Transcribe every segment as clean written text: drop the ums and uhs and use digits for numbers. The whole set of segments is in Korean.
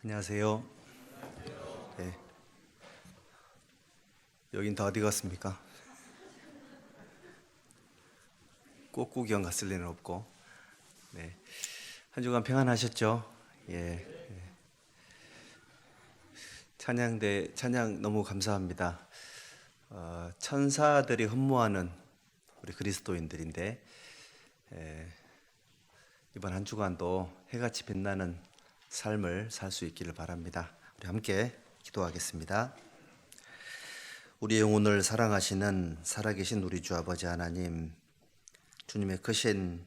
안녕하세요. 네. 여긴 다 어디 갔습니까? 꼭 구경 갔을 리는 없고. 네. 한 주간 평안하셨죠? 예. 찬양대 찬양 너무 감사합니다. 천사들이 흠모하는 우리 그리스도인들인데 이번 한 주간도 해같이 빛나는 삶을 살 수 있기를 바랍니다. 우리 함께 기도하겠습니다. 우리 영혼을 사랑하시는 살아계신 우리 주 아버지 하나님, 주님의 크신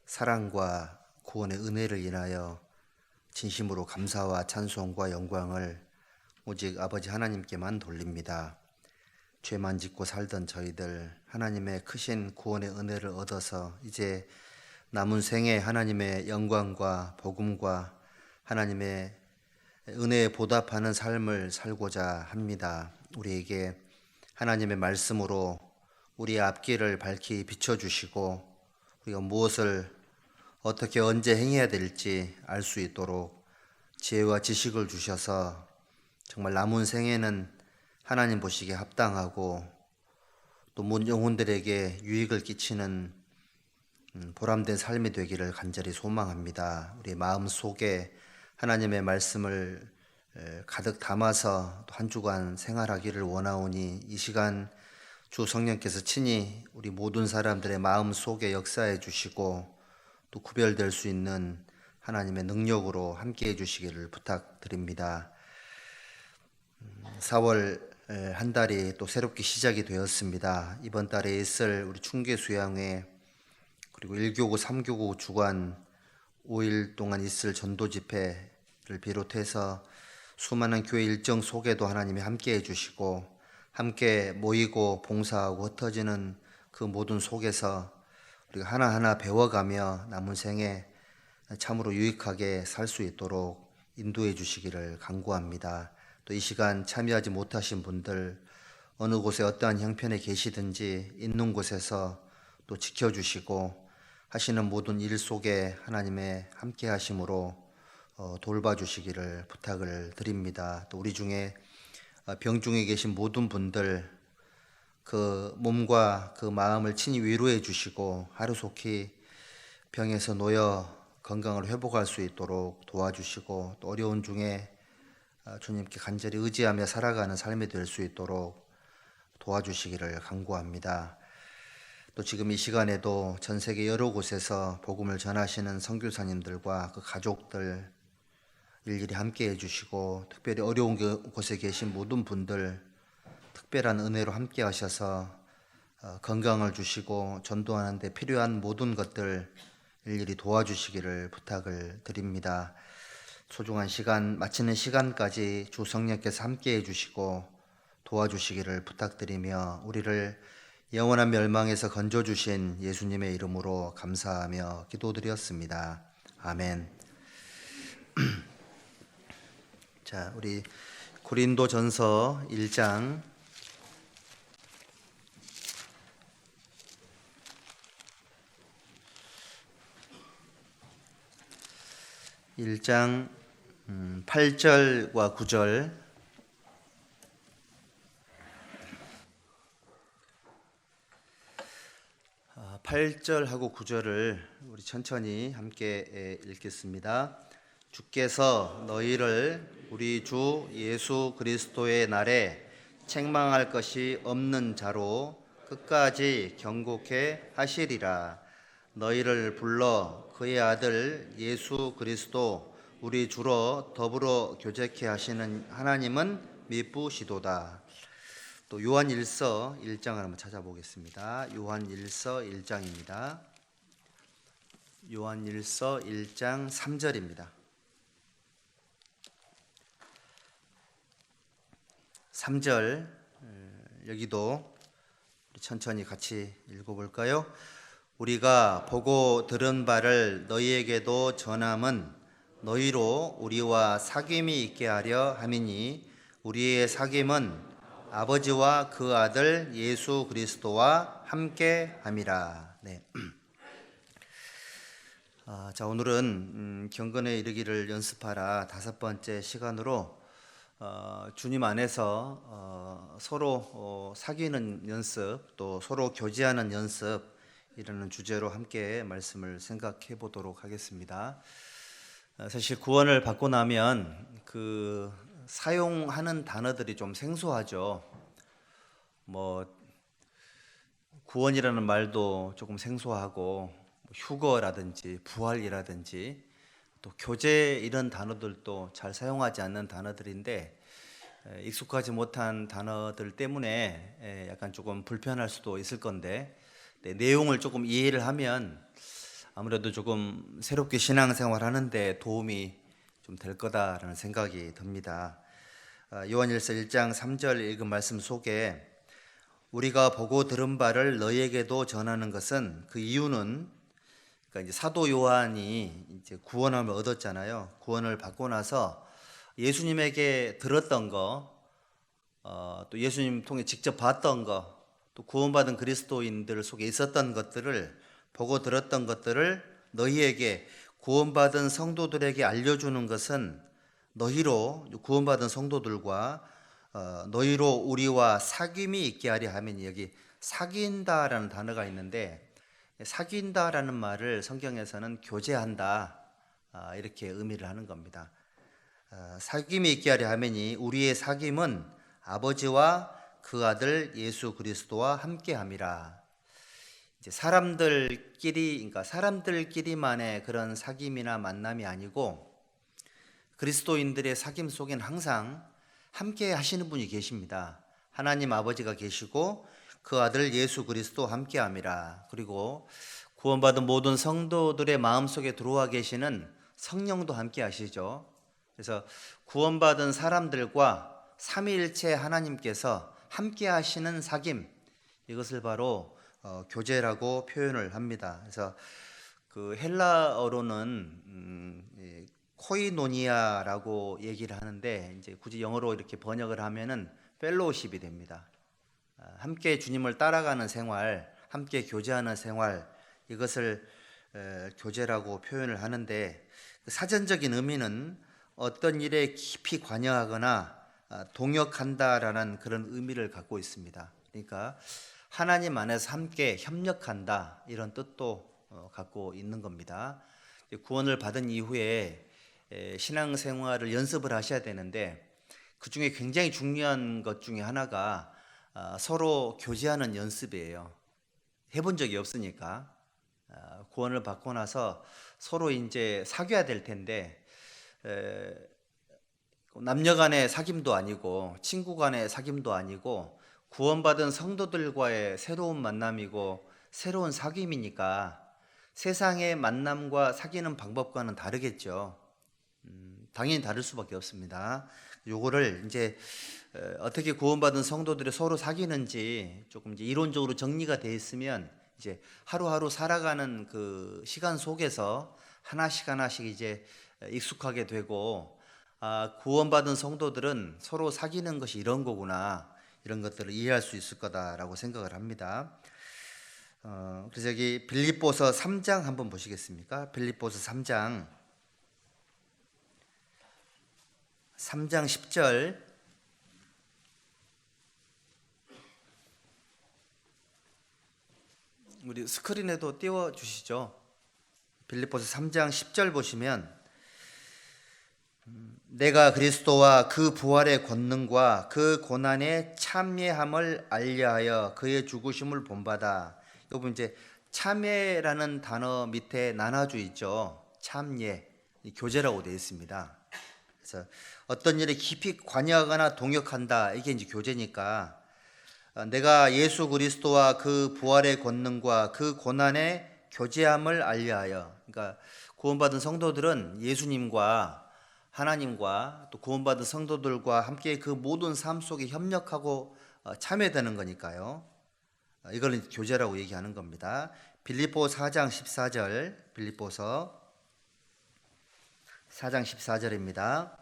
사랑과 구원의 은혜를 인하여 진심으로 감사와 찬송과 영광을 오직 아버지 하나님께만 돌립니다. 죄만 짓고 살던 저희들, 하나님의 크신 구원의 은혜를 얻어서 이제 남은 생에 하나님의 영광과 복음과 하나님의 은혜에 보답하는 삶을 살고자 합니다. 우리에게 하나님의 말씀으로 우리의 앞길을 밝히 비춰주시고 우리가 무엇을 어떻게 언제 행해야 될지 알 수 있도록 지혜와 지식을 주셔서 정말 남은 생에는 하나님 보시기에 합당하고 또 모든 영혼들에게 유익을 끼치는 보람된 삶이 되기를 간절히 소망합니다. 우리 마음 속에 하나님의 말씀을 가득 담아서 한 주간 생활하기를 원하오니 이 시간 주 성령께서 친히 우리 모든 사람들의 마음 속에 역사해 주시고 또 구별될 수 있는 하나님의 능력으로 함께해 주시기를 부탁드립니다. 4월 한 달이 또 새롭게 시작이 되었습니다. 이번 달에 있을 우리 충계 수양회 그리고 1교구 3교구 주간 5일 동안 있을 전도 집회를 비롯해서 수많은 교회 일정 속에도 하나님이 함께해 주시고 함께 모이고 봉사하고 흩어지는 그 모든 속에서 우리가 하나하나 배워가며 남은 생에 참으로 유익하게 살 수 있도록 인도해 주시기를 간구합니다. 또 이 시간 참여하지 못하신 분들 어느 곳에 어떠한 형편에 계시든지 있는 곳에서 또 지켜주시고 하시는 모든 일 속에 하나님의 함께 하심으로 돌봐주시기를 부탁을 드립니다. 또 우리 중에 병중에 계신 모든 분들 그 몸과 그 마음을 친히 위로해 주시고 하루속히 병에서 놓여 건강을 회복할 수 있도록 도와주시고 또 어려운 중에 주님께 간절히 의지하며 살아가는 삶이 될 수 있도록 도와주시기를 간구합니다. 또 지금 이 시간에도 전 세계 여러 곳에서 복음을 전하시는 선교사님들과 그 가족들 일일이 함께 해주시고 특별히 어려운 곳에 계신 모든 분들 특별한 은혜로 함께 하셔서 건강을 주시고 전도하는 데 필요한 모든 것들 일일이 도와주시기를 부탁을 드립니다. 소중한 시간 마치는 시간까지 주 성령께서 함께 해주시고 도와주시기를 부탁드리며 우리를 영원한 멸망에서 건져주신 예수님의 이름으로 감사하며 기도드렸습니다. 아멘. 자, 우리 고린도전서 1장 8절과 9절 8절하고 9절을 우리 천천히 함께 읽겠습니다. 주께서 너희를 우리 주 예수 그리스도의 날에 책망할 것이 없는 자로 끝까지 경고케 하시리라. 너희를 불러 그의 아들 예수 그리스도 우리 주로 더불어 교제케 하시는 하나님은 미쁘시도다. 또 요한일서 1장을 한번 찾아보겠습니다. 요한일서 1장입니다. 요한일서 1장 3절입니다. 3절 여기도 천천히 같이 읽어볼까요? 우리가 보고 들은 바를 너희에게도 전함은 너희로 우리와 사귐이 있게 하려 함이니 우리의 사귐은 아버지와 그 아들 예수 그리스도와 함께 함이라. 네. 자, 오늘은 경건에 이르기를 연습하라 5번째 시간으로 주님 안에서 서로 사귀는 연습, 또 서로 교제하는 연습 이라는 주제로 함께 말씀을 생각해 보도록 하겠습니다. 사실 구원을 받고 나면 그 사용하는 단어들이 좀 생소하죠. 뭐 구원이라는 말도 조금 생소하고 휴거라든지 부활이라든지 또 교제 이런 단어들도 잘 사용하지 않는 단어들인데 익숙하지 못한 단어들 때문에 약간 조금 불편할 수도 있을 건데 내용을 조금 이해를 하면 아무래도 조금 새롭게 신앙생활 하는데 도움이 좀 될 거다라는 생각이 듭니다. 요한일서 1장 3절 읽은 말씀 속에 우리가 보고 들은 바를 너희에게도 전하는 것은 그 이유는, 그러니까 이제 사도 요한이 이제 구원함을 얻었잖아요. 구원을 받고 나서 예수님에게 들었던 거, 또 예수님 통해 직접 봤던 거, 또 구원받은 그리스도인들 속에 있었던 것들을 보고 들었던 것들을 너희에게 구원받은 성도들에게 알려주는 것은 너희로 구원받은 성도들과 너희로 우리와 사귐이 있게 하려 하면, 여기 사귄다라는 단어가 있는데 사귄다라는 말을 성경에서는 교제한다 이렇게 의미를 하는 겁니다. 사귐이 있게 하려 하면이 우리의 사귐은 아버지와 그 아들 예수 그리스도와 함께함이라. 이제 그러니까 사람들끼리만의 그런 사귐이나 만남이 아니고 그리스도인들의 사귐 속엔 항상 함께 하시는 분이 계십니다. 하나님 아버지가 계시고 그 아들 예수 그리스도 함께함이라. 그리고 구원받은 모든 성도들의 마음속에 들어와 계시는 성령도 함께 하시죠. 그래서 구원받은 사람들과 삼위일체 하나님께서 함께 하시는 사귐, 이것을 바로 교제라고 표현을 합니다. 그래서 그 헬라어로는 코이노니아라고 얘기를 하는데 이제 굳이 영어로 이렇게 번역을 하면은 펠로우십이 됩니다. 함께 주님을 따라가는 생활, 함께 교제하는 생활, 이것을 교제라고 표현을 하는데 사전적인 의미는 어떤 일에 깊이 관여하거나 동역한다라는 그런 의미를 갖고 있습니다. 그러니까 하나님 안에서 함께 협력한다 이런 뜻도 갖고 있는 겁니다. 구원을 받은 이후에 신앙생활을 연습을 하셔야 되는데 그 중에 굉장히 중요한 것 중에 하나가 서로 교제하는 연습이에요. 해본 적이 없으니까 구원을 받고 나서 서로 이제 사귀어야 될 텐데 남녀 간의 사귐도 아니고 친구 간의 사귐도 아니고 구원받은 성도들과의 새로운 만남이고 새로운 사귐이니까 세상의 만남과 사귀는 방법과는 다르겠죠. 당연히 다를 수밖에 없습니다. 요거를 이제 어떻게 구원받은 성도들이 서로 사귀는지 조금 이제 이론적으로 정리가 돼 있으면 이제 하루하루 살아가는 그 시간 속에서 하나씩 이제 익숙하게 되고, 구원받은 성도들은 서로 사귀는 것이 이런 거구나, 이런 것들을 이해할 수 있을 거다라고 생각을 합니다. 그래서 여기 빌립보서 3장 한번 보시겠습니까? 빌립보서 3장 10절. 우리 스크린에도 띄워 주시죠. 빌립보서 3장 10절 보시면 내가 그리스도와 그 부활의 권능과 그 고난의 참여함을 알려하여 그의 죽으심을 본받아. 여러분 이제 참여라는 단어 밑에 나눠져 있죠. 참여, 교제라고 되어 있습니다. 그래서 어떤 일에 깊이 관여하거나 동역한다, 이게 이제 교제니까 내가 예수 그리스도와 그 부활의 권능과 그 고난의 교제함을 알려하여, 그러니까 구원받은 성도들은 예수님과 하나님과 또 구원받은 성도들과 함께 그 모든 삶 속에 협력하고 참여되는 거니까요. 이걸 교제라고 얘기하는 겁니다. 빌립보 4장 14절, 빌립보서 4장 14절입니다.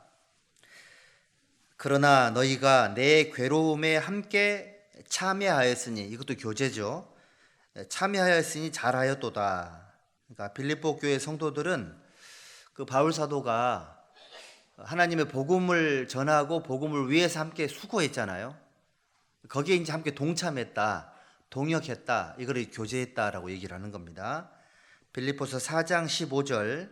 그러나 너희가 내 괴로움에 함께 참여하였으니, 이것도 교제죠. 참여하였으니 잘하였도다. 그러니까 빌립보 교회 성도들은 그 바울 사도가 하나님의 복음을 전하고 복음을 위해서 함께 수고했잖아요. 거기에 이제 함께 동참했다, 동역했다, 이거를 교제했다라고 얘기를 하는 겁니다. 빌립보서 4장 15절,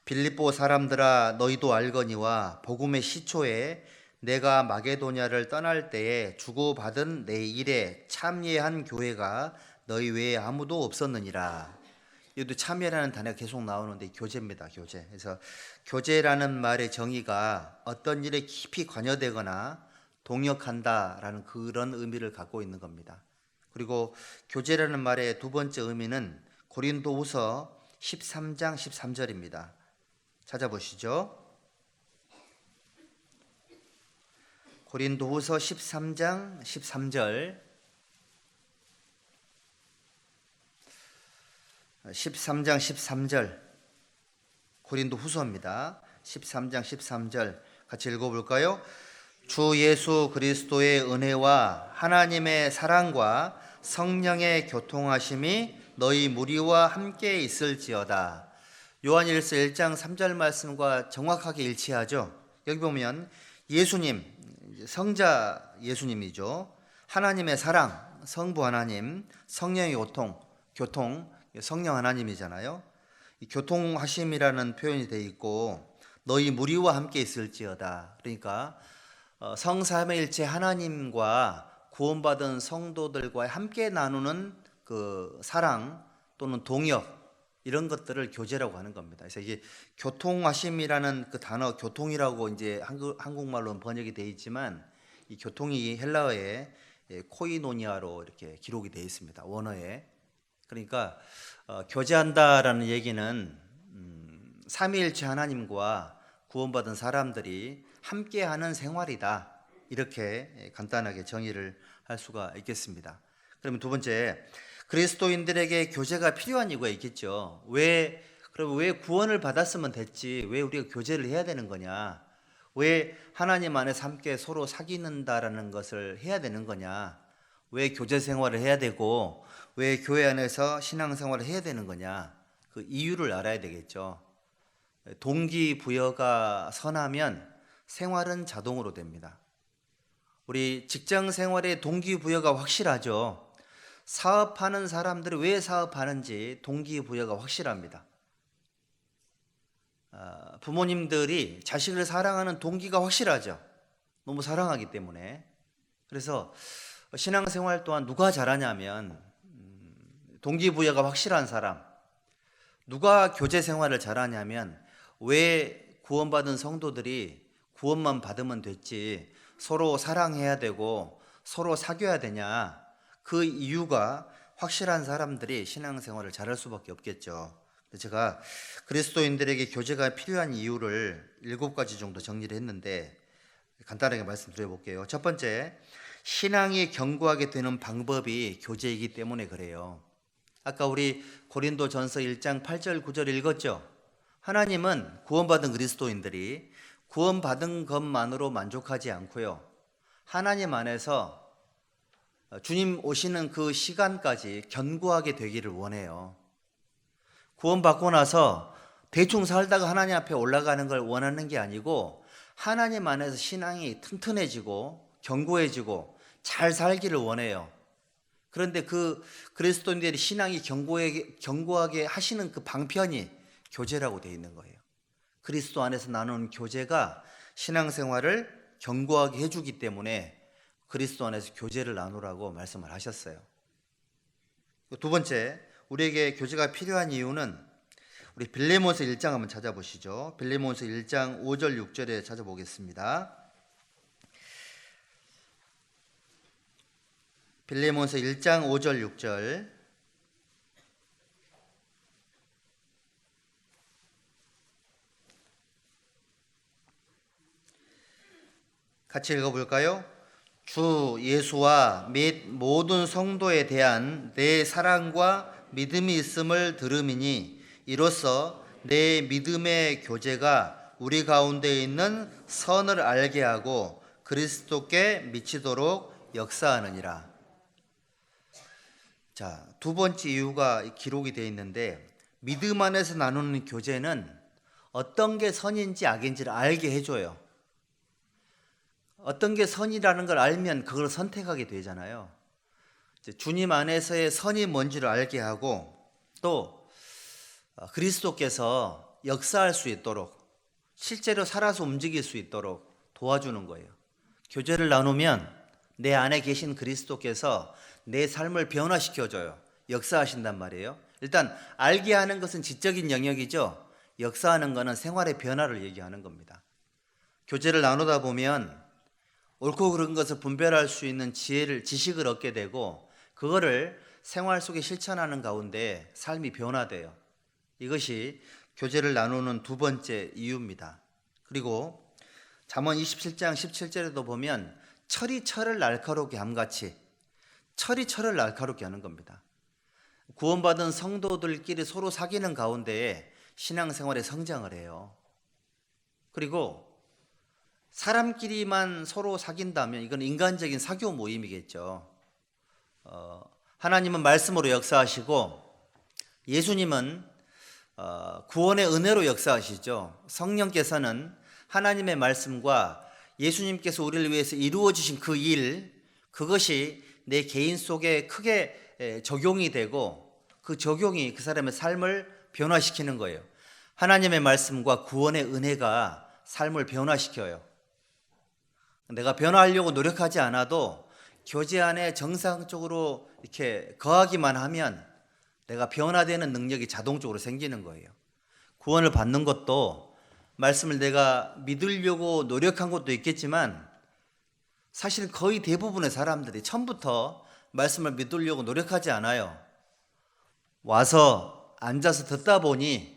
빌립보 사람들아 너희도 알거니와 복음의 시초에 내가 마게도냐를 떠날 때에 주고받은 내 일에 참여한 교회가 너희 외에 아무도 없었느니라. 여기도 참여라는 단어가 계속 나오는데 교제입니다. 교제. 그래서 교제라는 말의 정의가 어떤 일에 깊이 관여되거나 동역한다라는 그런 의미를 갖고 있는 겁니다. 그리고 교제라는 말의 두 번째 의미는 고린도후서 13장 13절입니다. 찾아보시죠. 고린도후서 13장 13절, 13장 13절, 고린도후서입니다. 13장 13절 같이 읽어볼까요? 주 예수 그리스도의 은혜와 하나님의 사랑과 성령의 교통하심이 너희 무리와 함께 있을지어다. 요한일서 1장 3절 말씀과 정확하게 일치하죠. 여기 보면 예수님, 성자 예수님이죠. 하나님의 사랑, 성부 하나님, 성령의 교통, 성령 하나님이잖아요. 이 교통하심이라는 표현이 되어 있고 너희 무리와 함께 있을지어다. 그러니까 성삼위일체 하나님과 구원받은 성도들과 함께 나누는 그 사랑 또는 동역, 이런 것들을 교제라고 하는 겁니다. 그래서 이게 교통하심이라는 그 단어, 교통이라고 이제 한국말로는 번역이 되어 있지만 이 교통이 헬라어의 코이노니아로 이렇게 기록이 되어 있습니다. 원어에. 그러니까 교제한다라는 얘기는 삼위일체 하나님과 구원받은 사람들이 함께하는 생활이다. 이렇게 간단하게 정의를 할 수가 있겠습니다. 그러면 두 번째, 그리스도인들에게 교제가 필요한 이유가 있겠죠. 그럼 왜 구원을 받았으면 됐지? 왜 우리가 교제를 해야 되는 거냐? 왜 하나님 안에서 함께 서로 사귀는다라는 것을 해야 되는 거냐? 왜 교제 생활을 해야 되고 왜 교회 안에서 신앙 생활을 해야 되는 거냐? 그 이유를 알아야 되겠죠. 동기부여가 선하면 생활은 자동으로 됩니다. 우리 직장 생활의 동기부여가 확실하죠. 사업하는 사람들이 왜 사업하는지 동기부여가 확실합니다. 부모님들이 자식을 사랑하는 동기가 확실하죠. 너무 사랑하기 때문에. 그래서 신앙생활 또한 누가 잘하냐면 동기부여가 확실한 사람. 누가 교제 생활을 잘하냐면 왜 구원받은 성도들이 구원만 받으면 됐지 서로 사랑해야 되고 서로 사귀어야 되냐, 그 이유가 확실한 사람들이 신앙생활을 잘할 수밖에 없겠죠. 제가 그리스도인들에게 교제가 필요한 이유를 7가지 정도 정리를 했는데 간단하게 말씀드려 볼게요. 첫 번째, 신앙이 견고하게 되는 방법이 교제이기 때문에 그래요. 아까 우리 고린도전서 1장 8절 9절 읽었죠. 하나님은 구원받은 그리스도인들이 구원받은 것만으로 만족하지 않고요, 하나님 안에서 주님 오시는 그 시간까지 견고하게 되기를 원해요. 구원받고 나서 대충 살다가 하나님 앞에 올라가는 걸 원하는 게 아니고 하나님 안에서 신앙이 튼튼해지고 견고해지고 잘 살기를 원해요. 그런데 그 그리스도인들이 신앙이 견고하게 하시는 그 방편이 교제라고 되어 있는 거예요. 그리스도 안에서 나누는 교제가 신앙생활을 견고하게 해주기 때문에 그리스도 안에서 교제를 나누라고 말씀을 하셨어요. 두 번째, 우리에게 교제가 필요한 이유는 우리 빌레몬서 1장 한번 찾아보시죠. 빌레몬서 1장 5절 6절에 찾아보겠습니다. 빌레몬서 1장 5절 6절, 같이 읽어볼까요? 주 예수와 및 모든 성도에 대한 내 사랑과 믿음이 있음을 들음이니 이로써 내 믿음의 교제가 우리 가운데 있는 선을 알게 하고 그리스도께 미치도록 역사하느니라. 자, 두 번째 이유가 기록이 되어 있는데, 믿음 안에서 나누는 교제는 어떤 게 선인지 악인지를 알게 해줘요. 어떤 게 선이라는 걸 알면 그걸 선택하게 되잖아요. 주님 안에서의 선이 뭔지를 알게 하고, 또 그리스도께서 역사할 수 있도록, 실제로 살아서 움직일 수 있도록 도와주는 거예요. 교제를 나누면 내 안에 계신 그리스도께서 내 삶을 변화시켜줘요. 역사하신단 말이에요. 일단 알게 하는 것은 지적인 영역이죠. 역사하는 것은 생활의 변화를 얘기하는 겁니다. 교제를 나누다 보면 옳고 그른 것을 분별할 수 있는 지식을 얻게 되고, 그거를 생활 속에 실천하는 가운데 삶이 변화돼요. 이것이 교제를 나누는 두 번째 이유입니다. 그리고 잠언 27장 17절에도 보면 철이 철을 날카롭게 함같이, 철이 철을 날카롭게 하는 겁니다. 구원받은 성도들끼리 서로 사귀는 가운데에 신앙생활에 성장을 해요. 그리고 사람끼리만 서로 사귄다면 이건 인간적인 사교 모임이겠죠. 하나님은 말씀으로 역사하시고, 예수님은 구원의 은혜로 역사하시죠. 성령께서는 하나님의 말씀과 예수님께서 우리를 위해서 이루어 주신 그 일, 그것이 내 개인 속에 크게 적용이 되고, 그 적용이 그 사람의 삶을 변화시키는 거예요. 하나님의 말씀과 구원의 은혜가 삶을 변화시켜요. 내가 변화하려고 노력하지 않아도 교제 안에 정상적으로 이렇게 거하기만 하면 내가 변화되는 능력이 자동적으로 생기는 거예요. 구원을 받는 것도 말씀을 내가 믿으려고 노력한 것도 있겠지만, 사실 거의 대부분의 사람들이 처음부터 말씀을 믿으려고 노력하지 않아요. 와서 앉아서 듣다 보니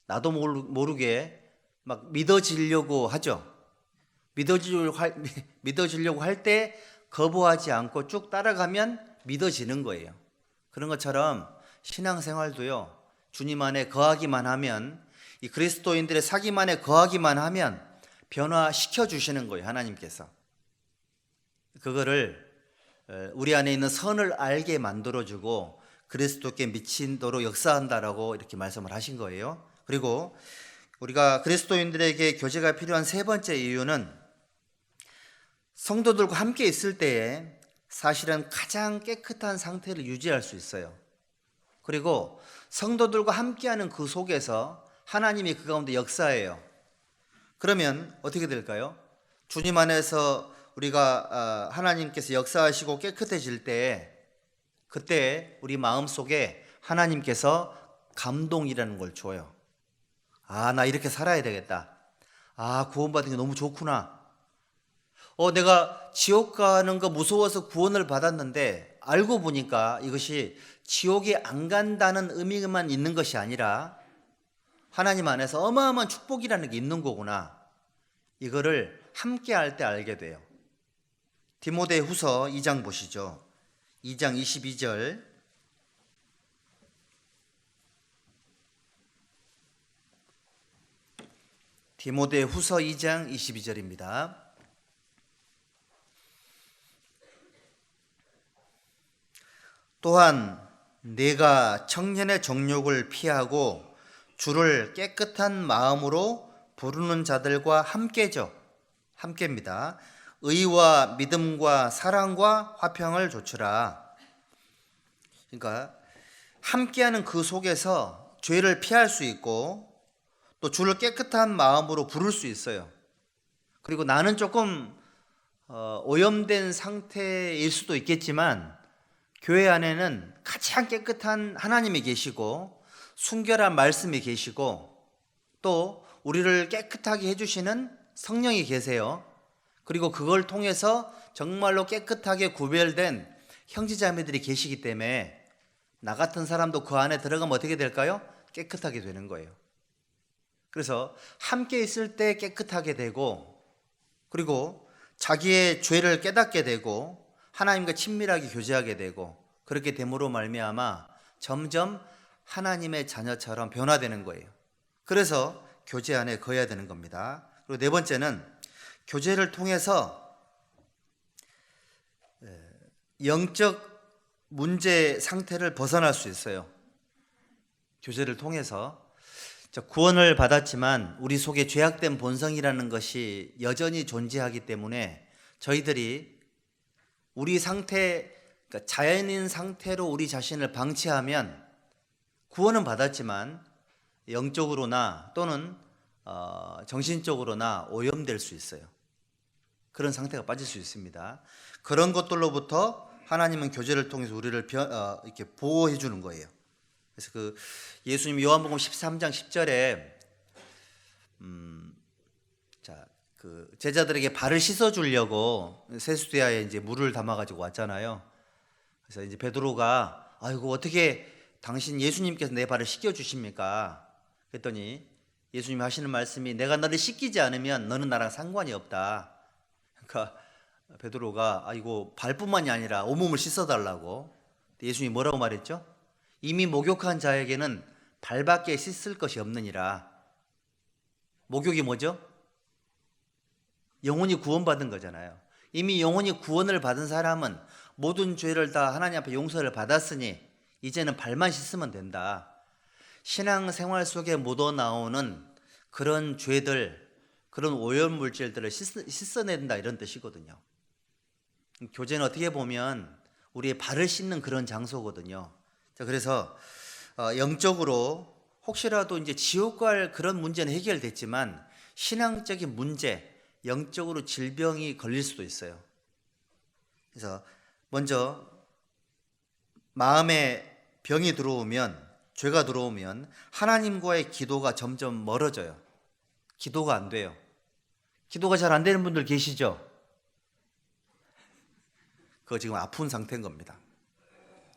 나도 모르게 막 믿어지려고 하죠. 믿어지려고 할 때 거부하지 않고 쭉 따라가면 믿어지는 거예요. 그런 것처럼 신앙생활도요, 주님 안에 거하기만 하면, 이 그리스도인들의 사귐 안에 거하기만 하면 변화시켜 주시는 거예요. 하나님께서 그거를 우리 안에 있는 선을 알게 만들어주고 그리스도께 미친도로 역사한다라고 이렇게 말씀을 하신 거예요. 그리고 우리가 그리스도인들에게 교제가 필요한 세 번째 이유는, 성도들과 함께 있을 때에 사실은 가장 깨끗한 상태를 유지할 수 있어요. 그리고 성도들과 함께하는 그 속에서 하나님이 그 가운데 역사해요. 그러면 어떻게 될까요? 주님 안에서 우리가 하나님께서 역사하시고 깨끗해질 때, 그때 우리 마음속에 하나님께서 감동이라는 걸 줘요. 아, 나 이렇게 살아야 되겠다. 아, 구원받은 게 너무 좋구나. 내가 지옥 가는 거 무서워서 구원을 받았는데 알고 보니까 이것이 지옥에 안 간다는 의미만 있는 것이 아니라 하나님 안에서 어마어마한 축복이라는 게 있는 거구나. 이거를 함께 할 때 알게 돼요. 디모데후서 2장 보시죠. 2장 22절. 디모데후서 2장 22절입니다. 또한 내가 청년의 정욕을 피하고 주를 깨끗한 마음으로 부르는 자들과 함께죠. 함께입니다. 의와 믿음과 사랑과 화평을 조추라. 그러니까 함께하는 그 속에서 죄를 피할 수 있고, 또 주를 깨끗한 마음으로 부를 수 있어요. 그리고 나는 조금 오염된 상태일 수도 있겠지만, 교회 안에는 가장 깨끗한 하나님이 계시고 순결한 말씀이 계시고, 또 우리를 깨끗하게 해주시는 성령이 계세요. 그리고 그걸 통해서 정말로 깨끗하게 구별된 형제자매들이 계시기 때문에 나 같은 사람도 그 안에 들어가면 어떻게 될까요? 깨끗하게 되는 거예요. 그래서 함께 있을 때 깨끗하게 되고, 그리고 자기의 죄를 깨닫게 되고 하나님과 친밀하게 교제하게 되고, 그렇게 됨으로 말미암아 점점 하나님의 자녀처럼 변화되는 거예요. 그래서 교제 안에 거해야 되는 겁니다. 그리고 네 번째는, 교제를 통해서 영적 문제 상태를 벗어날 수 있어요. 교제를 통해서. 구원을 받았지만 우리 속에 죄악된 본성이라는 것이 여전히 존재하기 때문에 저희들이 우리 상태, 그러니까 자연인 상태로 우리 자신을 방치하면 구원은 받았지만 영적으로나 또는 정신적으로나 오염될 수 있어요. 그런 상태가 빠질 수 있습니다. 그런 것들로부터 하나님은 교제를 통해서 우리를 이렇게 보호해 주는 거예요. 그래서 예수님 요한복음 13장 10절에 제자들에게 발을 씻어 주려고 세수대야에 이제 물을 담아 가지고 왔잖아요. 그래서 이제 베드로가 아이고 어떻게 당신 예수님께서 내 발을 씻겨 주십니까? 그랬더니 예수님이 하시는 말씀이 내가 너를 씻기지 않으면 너는 나랑 상관이 없다. 그러니까 베드로가 아이고 발뿐만이 아니라 온몸을 씻어 달라고. 예수님이 뭐라고 말했죠? 이미 목욕한 자에게는 발밖에 씻을 것이 없느니라. 목욕이 뭐죠? 영혼이 구원받은 거잖아요. 이미 영혼이 구원을 받은 사람은 모든 죄를 다 하나님 앞에 용서를 받았으니 이제는 발만 씻으면 된다. 신앙생활 속에 묻어나오는 그런 죄들, 그런 오염물질들을 씻어낸다 이런 뜻이거든요. 교제는 어떻게 보면 우리의 발을 씻는 그런 장소거든요. 그래서 영적으로 혹시라도 이제 지옥 갈 그런 문제는 해결됐지만 신앙적인 문제, 영적으로 질병이 걸릴 수도 있어요. 그래서 먼저 마음에 병이 들어오면, 죄가 들어오면 하나님과의 기도가 점점 멀어져요. 기도가 안 돼요. 기도가 잘 안 되는 분들 계시죠? 그거 지금 아픈 상태인 겁니다.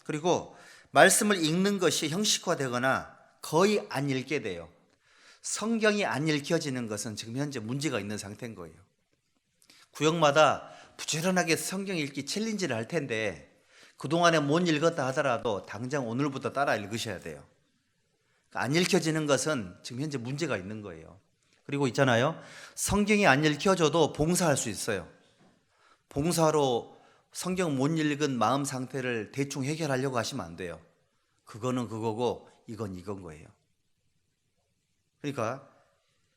그리고 말씀을 읽는 것이 형식화되거나 거의 안 읽게 돼요. 성경이 안 읽혀지는 것은 지금 현재 문제가 있는 상태인 거예요. 구역마다 부지런하게 성경 읽기 챌린지를 할 텐데 그동안에 못 읽었다 하더라도 당장 오늘부터 따라 읽으셔야 돼요. 안 읽혀지는 것은 지금 현재 문제가 있는 거예요. 그리고 있잖아요. 성경이 안 읽혀져도 봉사할 수 있어요. 봉사로 성경 못 읽은 마음 상태를 대충 해결하려고 하시면 안 돼요. 그거는 그거고 이건 이건 거예요. 그러니까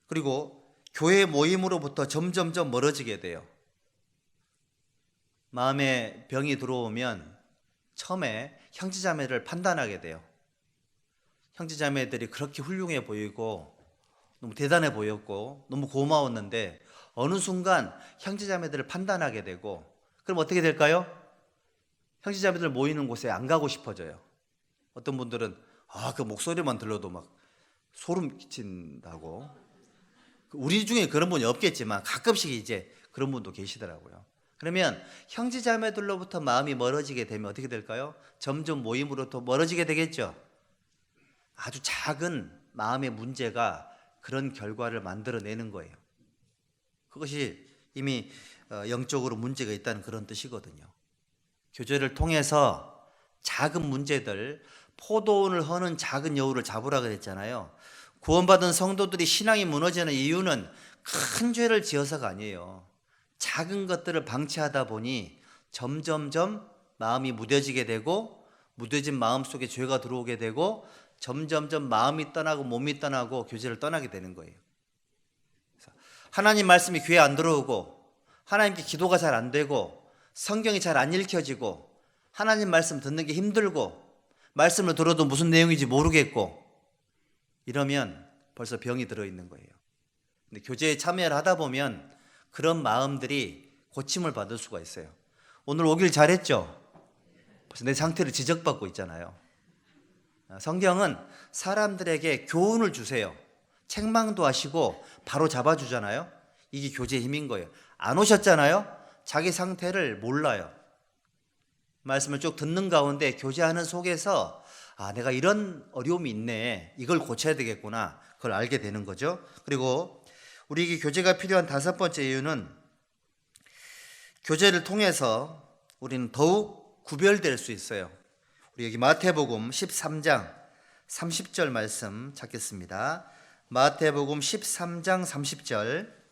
그리고 교회 모임으로부터 점점점 멀어지게 돼요. 마음에 병이 들어오면 처음에 형제자매를 판단하게 돼요. 형제자매들이 그렇게 훌륭해 보이고 너무 대단해 보였고 너무 고마웠는데 어느 순간 형제자매들을 판단하게 되고 그럼 어떻게 될까요? 형제자매들 모이는 곳에 안 가고 싶어져요. 어떤 분들은 그 목소리만 들려도 막 소름 끼친다고. 우리 중에 그런 분이 없겠지만 가끔씩 이제 그런 분도 계시더라고요. 그러면 형제자매들로부터 마음이 멀어지게 되면 어떻게 될까요? 점점 모임으로부터 멀어지게 되겠죠. 아주 작은 마음의 문제가 그런 결과를 만들어내는 거예요. 그것이 이미 영적으로 문제가 있다는 그런 뜻이거든요. 교제를 통해서 작은 문제들, 포도원을 허는 작은 여우를 잡으라 그랬잖아요. 구원받은 성도들이 신앙이 무너지는 이유는 큰 죄를 지어서가 아니에요. 작은 것들을 방치하다 보니 점점점 마음이 무뎌지게 되고 무뎌진 마음 속에 죄가 들어오게 되고 점점점 마음이 떠나고 몸이 떠나고 교제를 떠나게 되는 거예요. 하나님 말씀이 귀에 안 들어오고 하나님께 기도가 잘 안 되고 성경이 잘 안 읽혀지고 하나님 말씀 듣는 게 힘들고 말씀을 들어도 무슨 내용인지 모르겠고 이러면 벌써 병이 들어있는 거예요. 근데 교제에 참여를 하다 보면 그런 마음들이 고침을 받을 수가 있어요. 오늘 오길 잘했죠? 벌써 내 상태를 지적받고 있잖아요. 성경은 사람들에게 교훈을 주세요. 책망도 하시고 바로 잡아주잖아요. 이게 교제의 힘인 거예요. 안 오셨잖아요. 자기 상태를 몰라요. 말씀을 쭉 듣는 가운데 교제하는 속에서 내가 이런 어려움이 있네. 이걸 고쳐야 되겠구나. 그걸 알게 되는 거죠. 그리고 우리에게 교제가 필요한 다섯 번째 이유는 교제를 통해서 우리는 더욱 구별될 수 있어요. 우리 여기 마태복음 13장 30절 말씀 찾겠습니다. 마태복음 13장 30절.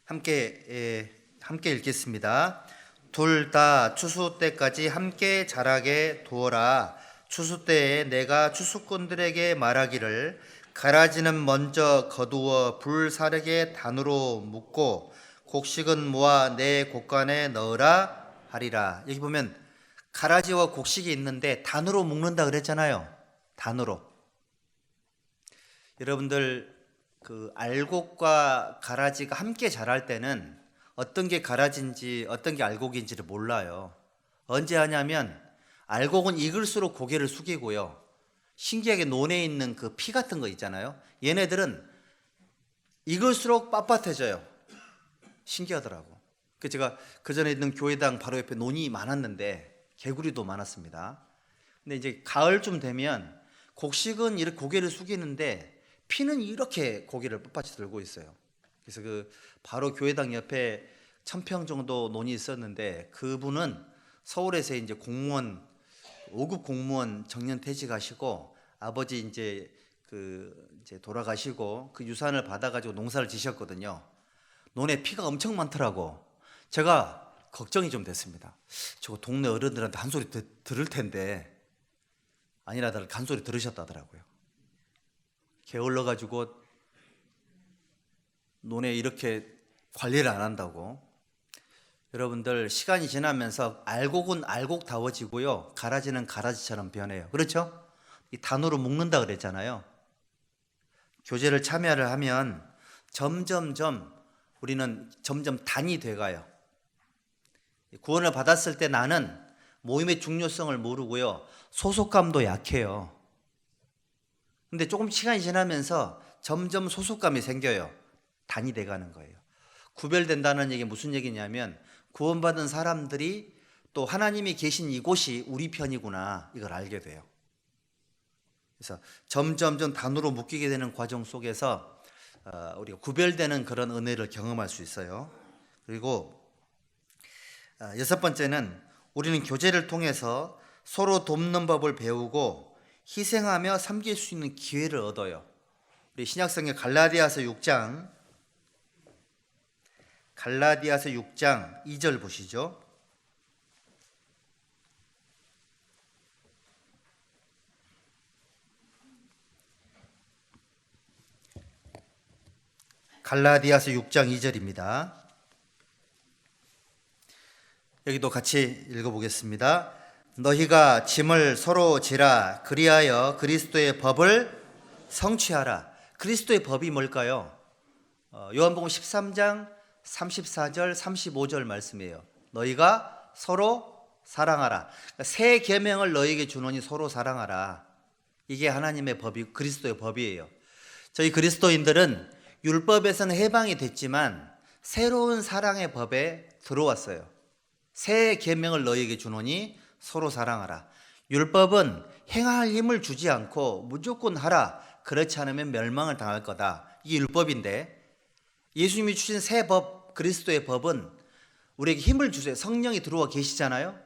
함께 읽겠습니다. 둘 다 추수 때까지 함께 자라게 두어라. 추수 때에 내가 추수꾼들에게 말하기를 가라지는 먼저 거두어 불사르게 단으로 묶고 곡식은 모아 내 곡간에 넣으라 하리라. 여기 보면 가라지와 곡식이 있는데 단으로 묶는다 그랬잖아요. 단으로. 여러분들 그 알곡과 가라지가 함께 자랄 때는 어떤 게 가라지인지 어떤 게 알곡인지를 몰라요. 언제 하냐면 알곡은 익을수록 고개를 숙이고요. 신기하게 논에 있는 그 피 같은 거 있잖아요. 얘네들은 익을수록 빳빳해져요. 신기하더라고. 제가 그 전에 있는 교회당 바로 옆에 논이 많았는데 개구리도 많았습니다. 근데 이제 가을쯤 되면 곡식은 이렇게 고개를 숙이는데 피는 이렇게 고개를 뻣뻣이 들고 있어요. 그래서 그 바로 교회당 옆에 1000평 정도 논이 있었는데 그분은 서울에서 이제 공무원 5급 공무원 정년 퇴직하시고 아버지 이제 돌아가시고 그 유산을 받아가지고 농사를 지셨거든요. 논에 피가 엄청 많더라고. 제가 걱정이 좀 됐습니다. 저거 동네 어른들한테 한 소리 들을 텐데 아니라들 한 소리 들으셨다더라고요. 게을러 가지고 논에 이렇게 관리를 안 한다고. 여러분들 시간이 지나면서 알곡은 알곡다워지고요, 가라지는 가라지처럼 변해요. 그렇죠? 이 단으로 묶는다 그랬잖아요. 교제를 참여를 하면 우리는 점점 단이 돼가요. 구원을 받았을 때 나는 모임의 중요성을 모르고요, 소속감도 약해요. 근데 조금 시간이 지나면서 점점 소속감이 생겨요. 단이 돼가는 거예요. 구별된다는 얘기 무슨 얘기냐면 구원받은 사람들이 또 하나님이 계신 이곳이 우리 편이구나, 이걸 알게 돼요. 그래서 점점 단으로 묶이게 되는 과정 속에서 우리가 구별되는 그런 은혜를 경험할 수 있어요. 그리고 여섯 번째는 우리는 교제를 통해서 서로 돕는 법을 배우고 희생하며 섬길 수 있는 기회를 얻어요. 우리 신약성경 갈라디아서 6장 2절 보시죠. 갈라디아서 6장 2절입니다. 여기도 같이 읽어보겠습니다. 너희가 짐을 서로 지라, 그리하여 그리스도의 법을 성취하라. 그리스도의 법이 뭘까요? 요한복음 13장 34절 35절 말씀이에요. 너희가 서로 사랑하라. 새 계명을 너희에게 주노니 서로 사랑하라. 이게 하나님의 법이, 그리스도의 법이에요. 저희 그리스도인들은 율법에서는 해방이 됐지만 새로운 사랑의 법에 들어왔어요. 새 계명을 너희에게 주노니 서로 사랑하라. 율법은 행할 힘을 주지 않고 무조건 하라, 그렇지 않으면 멸망을 당할 거다. 이게 율법인데, 예수님이 주신 새 법, 그리스도의 법은 우리에게 힘을 주세요. 성령이 들어와 계시잖아요.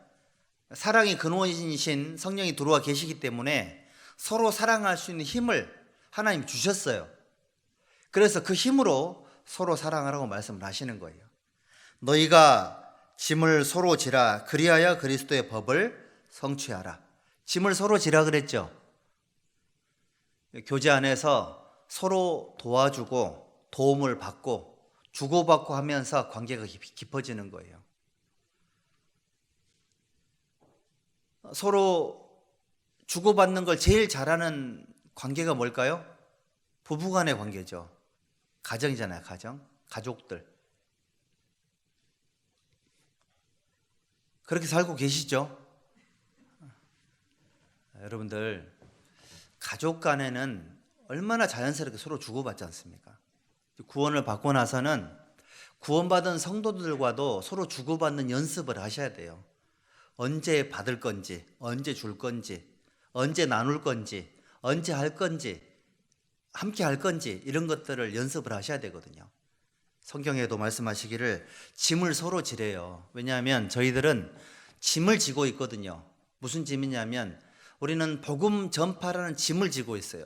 사랑의 근원이신 성령이 들어와 계시기 때문에 서로 사랑할 수 있는 힘을 하나님 주셨어요. 그래서 그 힘으로 서로 사랑하라고 말씀을 하시는 거예요. 너희가 짐을 서로 지라, 그리하여 그리스도의 법을 성취하라. 짐을 서로 지라 그랬죠. 교제 안에서 서로 도와주고 도움을 받고 주고받고 하면서 관계가 깊어지는 거예요. 서로 주고받는 걸 제일 잘하는 관계가 뭘까요? 부부간의 관계죠. 가정이잖아요. 가족들. 그렇게 살고 계시죠? 여러분들, 가족 간에는 얼마나 자연스럽게 서로 주고받지 않습니까? 구원을 받고 나서는 구원받은 성도들과도 서로 주고받는 연습을 하셔야 돼요. 언제 받을 건지, 언제 줄 건지, 언제 나눌 건지, 언제 할 건지, 함께 할 건지, 이런 것들을 연습을 하셔야 되거든요. 성경에도 말씀하시기를 짐을 서로 지래요. 왜냐하면 저희들은 짐을 지고 있거든요. 무슨 짐이냐면 우리는 복음 전파라는 짐을 지고 있어요.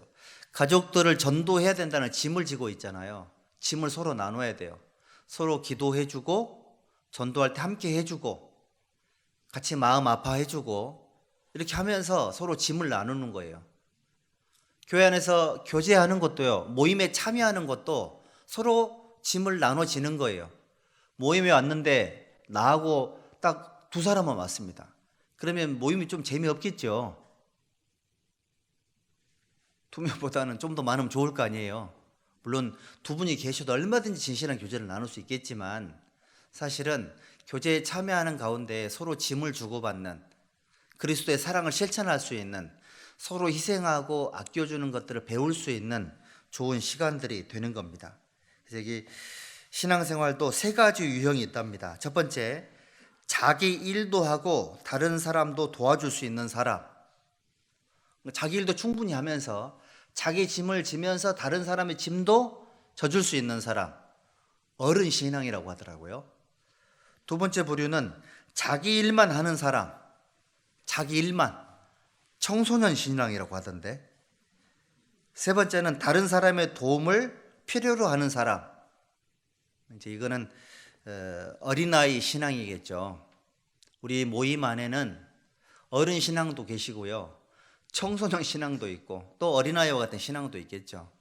가족들을 전도해야 된다는 짐을 지고 있잖아요. 짐을 서로 나눠야 돼요. 서로 기도해주고 전도할 때 함께 해주고 같이 마음 아파해주고 이렇게 하면서 서로 짐을 나누는 거예요. 교회 안에서 교제하는 것도요, 모임에 참여하는 것도 서로 짐을 나눠지는 거예요. 모임에 왔는데 나하고 딱 두 사람만 왔습니다. 그러면 모임이 좀 재미없겠죠. 두 명보다는 좀 더 많으면 좋을 거 아니에요. 물론 두 분이 계셔도 얼마든지 진실한 교제를 나눌 수 있겠지만 사실은 교제에 참여하는 가운데 서로 짐을 주고받는, 그리스도의 사랑을 실천할 수 있는, 서로 희생하고 아껴주는 것들을 배울 수 있는 좋은 시간들이 되는 겁니다. 그래서 여기 신앙생활도 세 가지 유형이 있답니다. 첫 번째, 자기 일도 하고 다른 사람도 도와줄 수 있는 사람. 자기 일도 충분히 하면서 자기 짐을 지면서 다른 사람의 짐도 져줄 수 있는 사람, 어른 신앙이라고 하더라고요. 두 번째 부류는 자기 일만 하는 사람, 자기 일만, 청소년 신앙이라고 하던데. 세 번째는 다른 사람의 도움을 필요로 하는 사람. 이제 이거는 어린아이 신앙이겠죠. 우리 모임 안에는 어른 신앙도 계시고요, 청소년 신앙도 있고 또 어린아이와 같은 신앙도 있겠죠.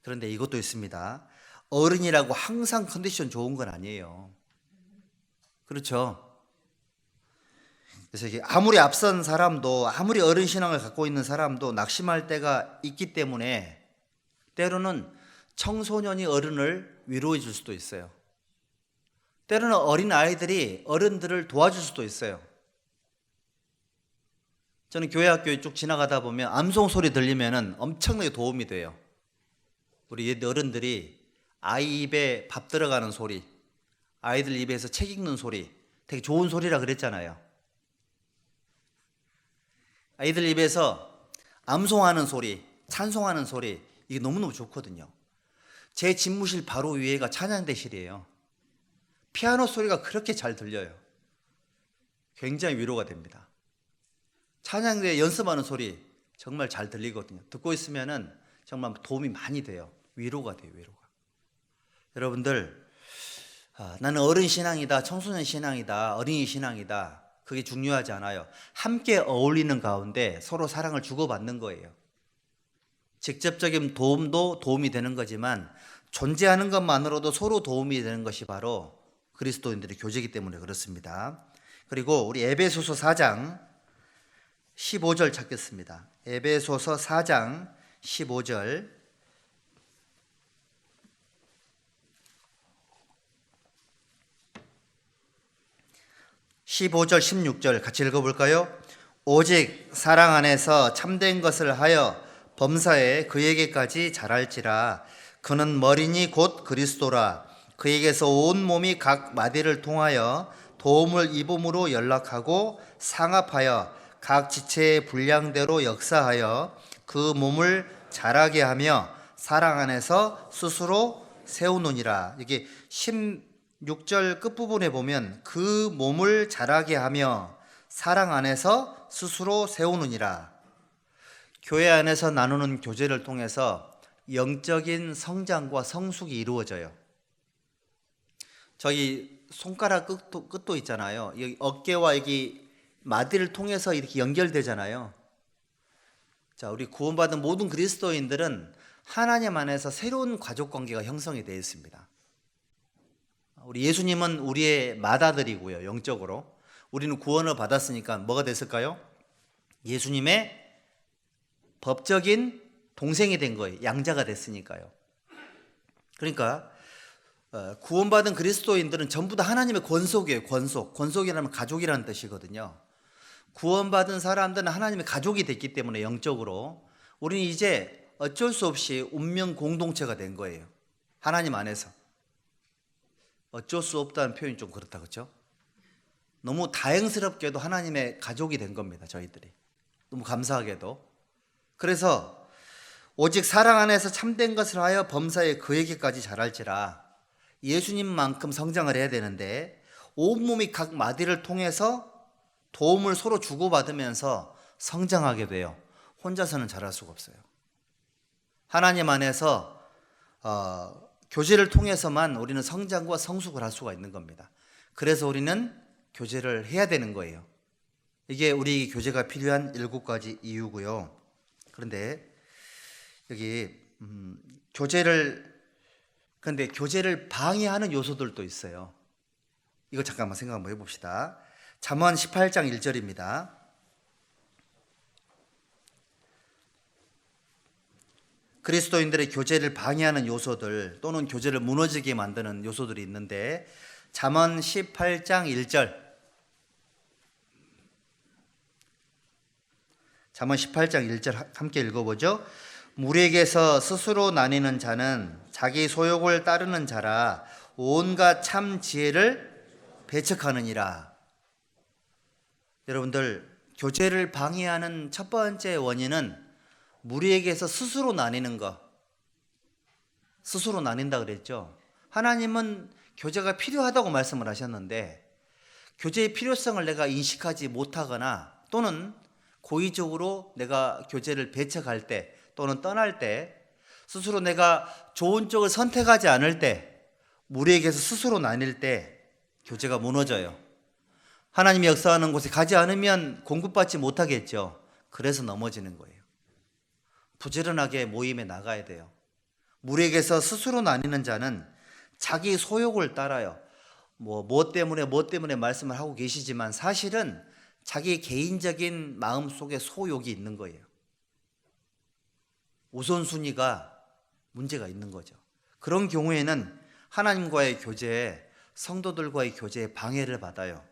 그런데 이것도 있습니다. 어른이라고 항상 컨디션 좋은 건 아니에요. 그렇죠? 그래서 이게 아무리 앞선 사람도, 아무리 어른 신앙을 갖고 있는 사람도 낙심할 때가 있기 때문에 때로는 청소년이 어른을 위로해 줄 수도 있어요. 때로는 어린 아이들이 어른들을 도와줄 수도 있어요. 저는 교회 학교에 쭉 지나가다 보면 암송 소리 들리면은 엄청나게 도움이 돼요. 우리 옛 어른들이 아이 입에 밥 들어가는 소리, 아이들 입에서 책 읽는 소리, 되게 좋은 소리라 그랬잖아요. 아이들 입에서 암송하는 소리, 찬송하는 소리, 이게 너무너무 좋거든요. 제 집무실 바로 위에가 찬양대실이에요. 피아노 소리가 그렇게 잘 들려요. 굉장히 위로가 됩니다. 찬양대 연습하는 소리 정말 잘 들리거든요. 듣고 있으면은 정말 도움이 많이 돼요. 위로가 돼요, 위로가. 여러분들, 나는 어른 신앙이다, 청소년 신앙이다, 어린이 신앙이다, 그게 중요하지 않아요. 함께 어울리는 가운데 서로 사랑을 주고받는 거예요. 직접적인 도움도 도움이 되는 거지만 존재하는 것만으로도 서로 도움이 되는 것이 바로 그리스도인들의 교제이기 때문에 그렇습니다. 그리고 우리 에베소서 4장 15절 찾겠습니다. 에베소서 4장 15절. 15절 16절 같이 읽어볼까요? 오직 사랑 안에서 참된 것을 하여 범사에 그에게까지 자랄지라. 그는 머리니 곧 그리스도라. 그에게서 온 몸이 각 마디를 통하여 도움을 입음으로 연락하고 상합하여 각 지체의 분량대로 역사하여 그 몸을 자라게 하며 사랑 안에서 스스로 세우느니라. 이게 16절 끝부분에 보면 그 몸을 자라게 하며 사랑 안에서 스스로 세우느니라. 교회 안에서 나누는 교제를 통해서 영적인 성장과 성숙이 이루어져요. 저희 손가락 끝도 있잖아요. 여기 어깨와 여기 마디를 통해서 이렇게 연결되잖아요. 자, 우리 구원받은 모든 그리스도인들은 하나님 안에서 새로운 가족 관계가 형성이 되어 있습니다. 우리 예수님은 우리의 맏아들이고요, 영적으로. 우리는 구원을 받았으니까 뭐가 됐을까요? 예수님의 법적인 동생이 된 거예요. 양자가 됐으니까요. 그러니까 구원받은 그리스도인들은 전부 다 하나님의 권속이에요. 권속이라면 가족이라는 뜻이거든요. 구원받은 사람들은 하나님의 가족이 됐기 때문에 영적으로 우리는 이제 어쩔 수 없이 운명 공동체가 된 거예요. 하나님 안에서. 어쩔 수 없다는 표현이 좀 그렇다, 그렇죠? 너무 다행스럽게도 하나님의 가족이 된 겁니다, 저희들이. 너무 감사하게도. 그래서 오직 사랑 안에서 참된 것을 하여 범사에 그에게까지 자랄지라. 예수님만큼 성장을 해야 되는데 온몸이 각 마디를 통해서 도움을 서로 주고받으면서 성장하게 돼요. 혼자서는 자랄 수가 없어요. 하나님 안에서 교제를 통해서만 우리는 성장과 성숙을 할 수가 있는 겁니다. 그래서 우리는 교제를 해야 되는 거예요. 이게 우리 교제가 필요한 7가지 이유고요. 그런데 여기 그런데 교제를 방해하는 요소들도 있어요. 이거 잠깐만 생각 한번 해봅시다. 잠언 18장 1절입니다. 그리스도인들의 교제를 방해하는 요소들 또는 교제를 무너지게 만드는 요소들이 있는데, 잠언 18장 1절, 잠언 18장 1절 함께 읽어보죠. 무리에게서 스스로 나뉘는 자는 자기 소욕을 따르는 자라 온갖 참 지혜를 배척하느니라. 여러분들, 교제를 방해하는 첫 번째 원인은 무리에게서 스스로 나뉘는 거, 스스로 나뉜다 그랬죠. 하나님은 교제가 필요하다고 말씀을 하셨는데, 교제의 필요성을 내가 인식하지 못하거나 또는 고의적으로 내가 교제를 배척할 때 또는 떠날 때, 스스로 내가 좋은 쪽을 선택하지 않을 때, 무리에게서 스스로 나뉠 때 교제가 무너져요. 하나님이 역사하는 곳에 가지 않으면 공급받지 못하겠죠. 그래서 넘어지는 거예요. 부지런하게 모임에 나가야 돼요. 무리에게서 스스로 나뉘는 자는 자기 소욕을 따라요. 뭐 때문에 말씀을 하고 계시지만 사실은 자기 개인적인 마음속에 소욕이 있는 거예요. 우선순위가 문제가 있는 거죠. 그런 경우에는 하나님과의 교제에, 성도들과의 교제에 방해를 받아요.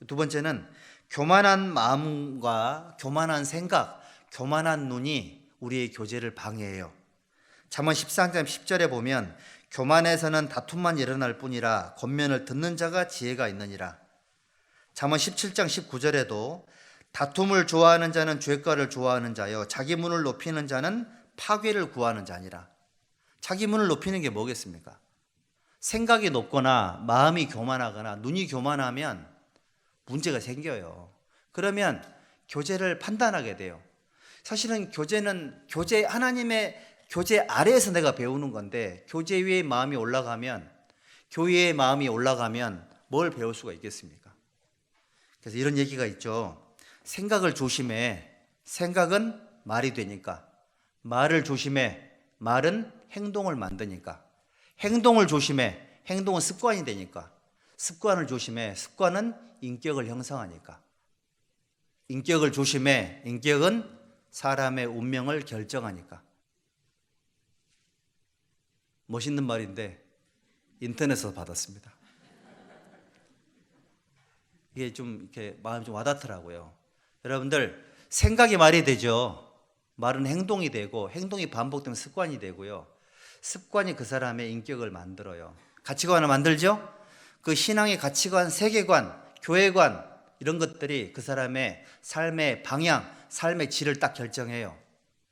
두 번째는 교만한 마음과 교만한 생각, 교만한 눈이 우리의 교제를 방해해요. 잠언 13장 10절에 보면 교만에서는 다툼만 일어날 뿐이라 권면을 듣는 자가 지혜가 있느니라. 잠언 17장 19절에도 다툼을 좋아하는 자는 죄가를 좋아하는 자요 자기 문을 높이는 자는 파괴를 구하는 자니라. 자기 문을 높이는 게 뭐겠습니까? 생각이 높거나 마음이 교만하거나 눈이 교만하면 문제가 생겨요. 그러면 교제를 판단하게 돼요. 사실은 교제는 하나님의 교제 아래에서 내가 배우는 건데, 교제 위에 마음이 올라가면, 교회의 마음이 올라가면 뭘 배울 수가 있겠습니까? 그래서 이런 얘기가 있죠. 생각을 조심해. 생각은 말이 되니까. 말을 조심해. 말은 행동을 만드니까. 행동을 조심해. 행동은 습관이 되니까. 습관을 조심해. 습관은 인격을 형성하니까. 인격을 조심해. 인격은 사람의 운명을 결정하니까. 멋있는 말인데 인터넷에서 받았습니다. 이게 좀 이렇게 마음이 좀 와닿더라고요. 여러분들, 생각이 말이 되죠. 말은 행동이 되고, 행동이 반복되면 습관이 되고요. 습관이 그 사람의 인격을 만들어요. 가치관을 만들죠. 그 신앙의 가치관, 세계관, 교회관, 이런 것들이 그 사람의 삶의 방향, 삶의 질을 딱 결정해요.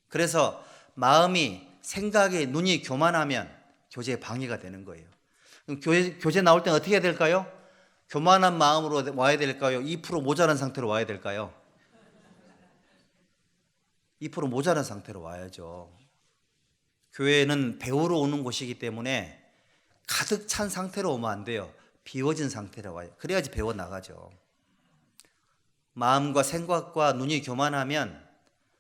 그래서 마음이, 생각이, 눈이 교만하면 교제에 방해가 되는 거예요. 그럼 교제 나올 때는 어떻게 해야 될까요? 교만한 마음으로 와야 될까요? 2% 모자란 상태로 와야 될까요? 2% 모자란 상태로 와야죠. 교회는 배우러 오는 곳이기 때문에 가득 찬 상태로 오면 안 돼요. 비워진 상태로 와요. 그래야지 배워 나가죠. 마음과 생각과 눈이 교만하면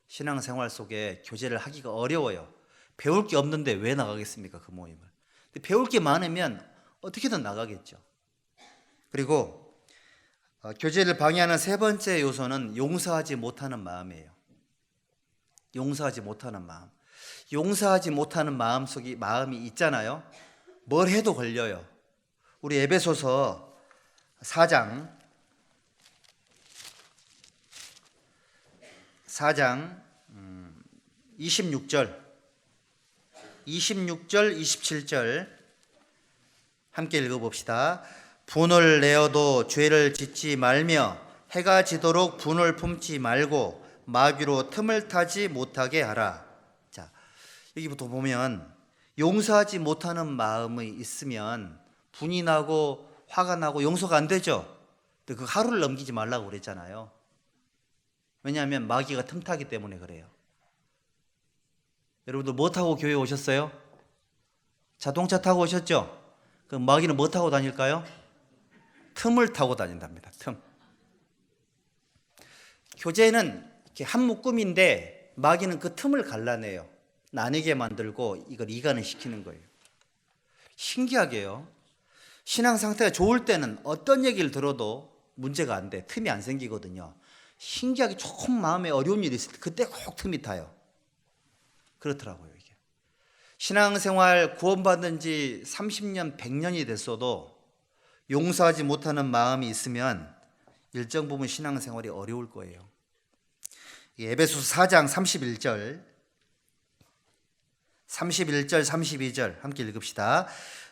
신앙생활 속에 교제를 하기가 어려워요. 배울 게 없는데 왜 나가겠습니까? 그 모임을. 근데 배울 게 많으면 어떻게든 나가겠죠. 그리고 교제를 방해하는 세 번째 요소는 용서하지 못하는 마음이에요. 용서하지 못하는 마음. 용서하지 못하는 마음이 있잖아요. 뭘 해도 걸려요. 우리 에베소서 4장 26절 27절 함께 읽어봅시다. 분을 내어도 죄를 짓지 말며 해가 지도록 분을 품지 말고 마귀로 틈을 타지 못하게 하라. 자, 여기부터 보면 용서하지 못하는 마음이 있으면 분이 나고 화가 나고 용서가 안 되죠. 근데 그 하루를 넘기지 말라고 그랬잖아요. 왜냐하면 마귀가 틈타기 때문에 그래요. 여러분들 뭐 타고 교회에 오셨어요? 자동차 타고 오셨죠? 그 마귀는 뭐 타고 다닐까요? 틈을 타고 다닌답니다. 틈. 교제는 이렇게 한 묶음인데 마귀는 그 틈을 갈라내요. 나뉘게 만들고 이걸 이간을 시키는 거예요. 신기하게요. 신앙 상태가 좋을 때는 어떤 얘기를 들어도 문제가 안 돼. 틈이 안 생기거든요. 신기하게 조금 마음에 어려운 일이 있을 때 그때 꼭 틈이 타요. 그렇더라고요, 이게. 신앙생활 구원받은 지 30년, 100년이 됐어도 용서하지 못하는 마음이 있으면 일정 부분 신앙생활이 어려울 거예요. 에베소서 4장 31절 32절 함께 읽읍시다.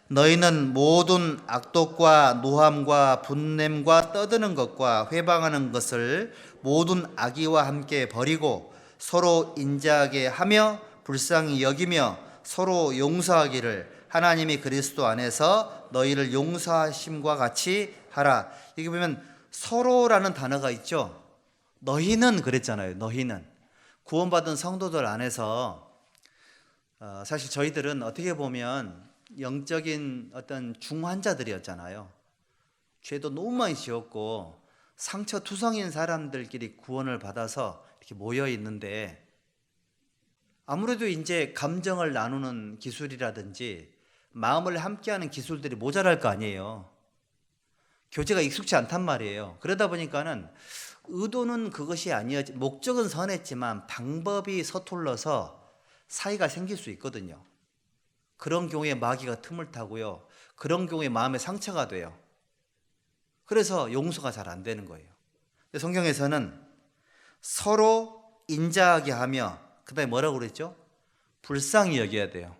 너희는 모든 악독과 노함과 분냄과 떠드는 것과 회방하는 것을 모든 악의와 함께 버리고 서로 인자하게 하며 불쌍히 여기며 서로 용서하기를 하나님이 그리스도 안에서 너희를 용서하심과 같이 하라. 여기 보면 서로라는 단어가 있죠. 너희는 그랬잖아요. 너희는 구원받은 성도들 안에서 사실 저희들은 어떻게 보면 영적인 어떤 중환자들이었잖아요. 죄도 너무 많이 지었고 상처투성인 사람들끼리 구원을 받아서 이렇게 모여 있는데 아무래도 이제 감정을 나누는 기술이라든지 마음을 함께하는 기술들이 모자랄 거 아니에요. 교제가 익숙치 않단 말이에요. 그러다 보니까는 의도는 그것이 아니었지, 목적은 선했지만 방법이 서툴러서 사이가 생길 수 있거든요. 그런 경우에 마귀가 틈을 타고요. 그런 경우에 마음에 상처가 돼요. 그래서 용서가 잘 안 되는 거예요. 성경에서는 서로 인자하게 하며 그 다음에 뭐라고 그랬죠? 불쌍히 여겨야 돼요.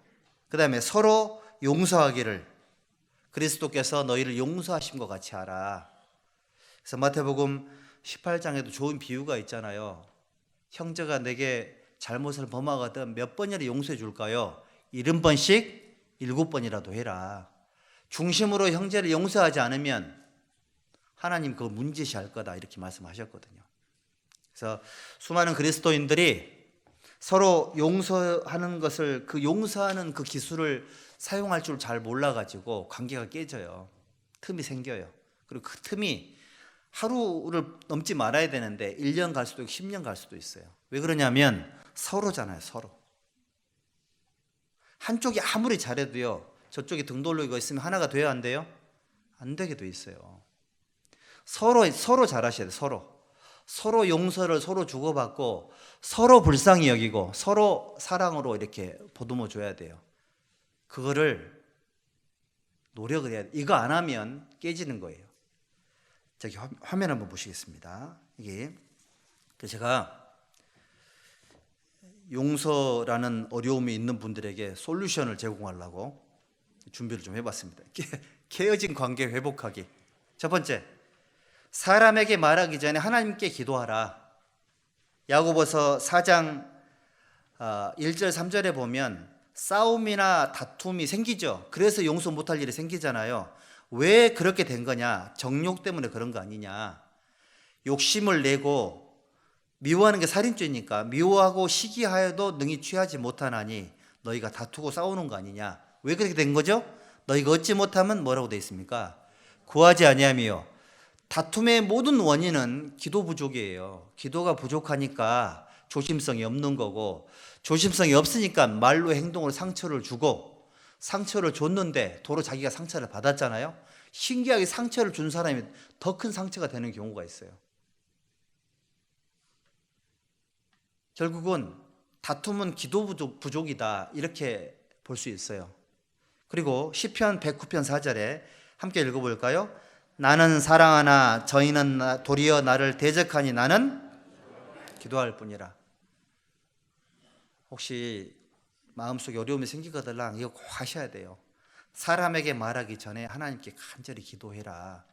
그 다음에 서로 용서하기를 그리스도께서 너희를 용서하심과 같이 하라. 그래서 마태복음 18장에도 좋은 비유가 있잖아요. 형제가 내게 잘못을 범하거든 몇 번이나 용서해 줄까요? 70번씩 7번이라도 해라. 중심으로 형제를 용서하지 않으면 하나님 그거 문제시할 거다 이렇게 말씀하셨거든요. 그래서 수많은 그리스도인들이 서로 용서하는 것을 그 용서하는 그 기술을 사용할 줄 잘 몰라가지고 관계가 깨져요. 틈이 생겨요. 그리고 그 틈이 하루를 넘지 말아야 되는데 1년 갈 수도 있고 10년 갈 수도 있어요. 왜 그러냐면 서로잖아요. 서로. 한쪽이 아무리 잘해도요. 저쪽이 등 돌리고 있으면 하나가 돼야 안 돼요? 안 되게 돼 있어요. 서로 잘하셔야 돼요. 서로 용서를 서로 주고받고 서로 불쌍히 여기고 서로 사랑으로 이렇게 보듬어 줘야 돼요. 그거를 노력을 해야 돼요. 이거 안 하면 깨지는 거예요. 저기 화면 한번 보시겠습니다. 이게 제가 용서라는 어려움이 있는 분들에게 솔루션을 제공하려고 준비를 좀 해봤습니다. 깨어진 관계 회복하기. 첫 번째, 사람에게 말하기 전에 하나님께 기도하라. 야고보서 4장 1절 3절에 보면 싸움이나 다툼이 생기죠. 그래서 용서 못할 일이 생기잖아요. 왜 그렇게 된 거냐? 정욕 때문에 그런 거 아니냐? 욕심을 내고 미워하는 게 살인죄니까 미워하고 시기하여도 능히 취하지 못하나니 너희가 다투고 싸우는 거 아니냐? 왜 그렇게 된 거죠? 너희가 얻지 못하면 뭐라고 되어 있습니까? 구하지 아니하며. 다툼의 모든 원인은 기도 부족이에요. 기도가 부족하니까 조심성이 없는 거고, 조심성이 없으니까 말로 행동으로 상처를 주고, 상처를 줬는데 도로 자기가 상처를 받았잖아요. 신기하게 상처를 준 사람이 더 큰 상처가 되는 경우가 있어요. 결국은 다툼은 기도 부족이다 이렇게 볼 수 있어요. 그리고 시편 109편 4절에 함께 읽어볼까요? 나는 사랑하나 저희는 도리어 나를 대적하니 나는 기도할 뿐이라. 혹시 마음속에 어려움이 생기거들랑 이거 꼭 하셔야 돼요. 사람에게 말하기 전에 하나님께 간절히 기도해라.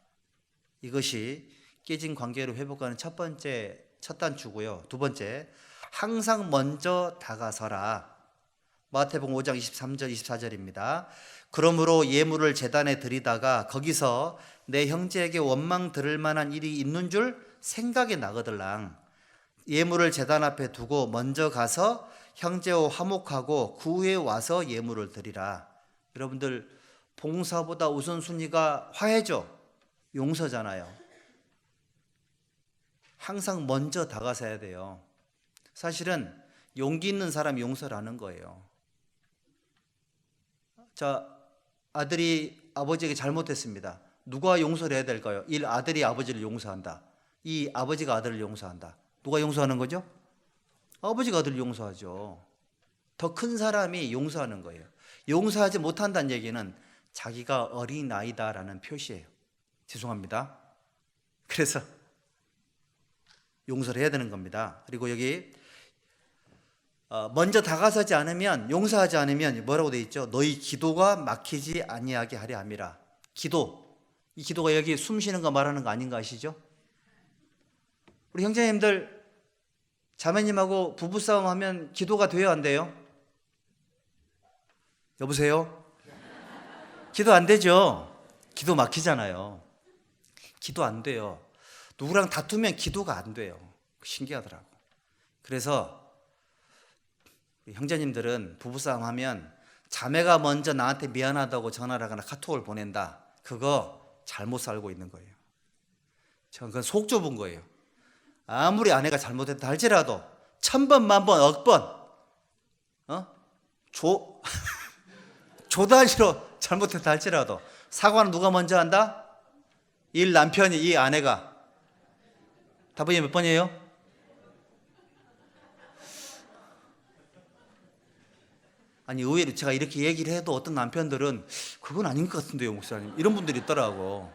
이것이 깨진 관계를 회복하는 첫 단추고요. 두 번째, 항상 먼저 다가서라. 마태복음 5장 23절 24절입니다. 그러므로 예물을 제단에 드리다가 거기서 내 형제에게 원망 들을 만한 일이 있는 줄 생각이 나거들랑 예물을 제단 앞에 두고 먼저 가서 형제와 화목하고 그 후에 와서 예물을 드리라. 여러분들 봉사보다 우선순위가 화해죠. 용서잖아요. 항상 먼저 다가서야 돼요. 사실은 용기 있는 사람이 용서를 하는 거예요. 자, 아들이 아버지에게 잘못했습니다. 누가 용서를 해야 될까요? 아들이 아버지를 용서한다. 이 아버지가 아들을 용서한다. 누가 용서하는 거죠? 아버지가 아들을 용서하죠. 더 큰 사람이 용서하는 거예요. 용서하지 못한다는 얘기는 자기가 어린아이다라는 표시예요. 죄송합니다. 그래서 용서를 해야 되는 겁니다. 그리고 여기 먼저 다가서지 않으면, 용서하지 않으면 뭐라고 되어 있죠? 너희 기도가 막히지 아니하게 하려 함이라. 기도, 이 기도가 여기 숨 쉬는 거 말하는 거 아닌가 아시죠? 우리 형제님들 자매님하고 부부싸움 하면 기도가 돼요, 안 돼요? 여보세요? 기도 안 되죠? 기도 막히잖아요. 기도 안 돼요. 누구랑 다투면 기도가 안 돼요. 신기하더라고. 그래서 형제님들은 부부싸움 하면 자매가 먼저 나한테 미안하다고 전화를 하거나 카톡을 보낸다. 그거 잘못 살고 있는 거예요. 저는 그건 속 좁은 거예요. 아무리 아내가 잘못했다 할지라도 1000번, 만번, 억번 조단위로 잘못했다 할지라도 사과는 누가 먼저 한다? 남편이, 이 아내가. 답변이 몇 번이에요? 아니, 의외로 제가 이렇게 얘기를 해도 어떤 남편들은 그건 아닌 것 같은데요, 목사님. 이런 분들이 있더라고.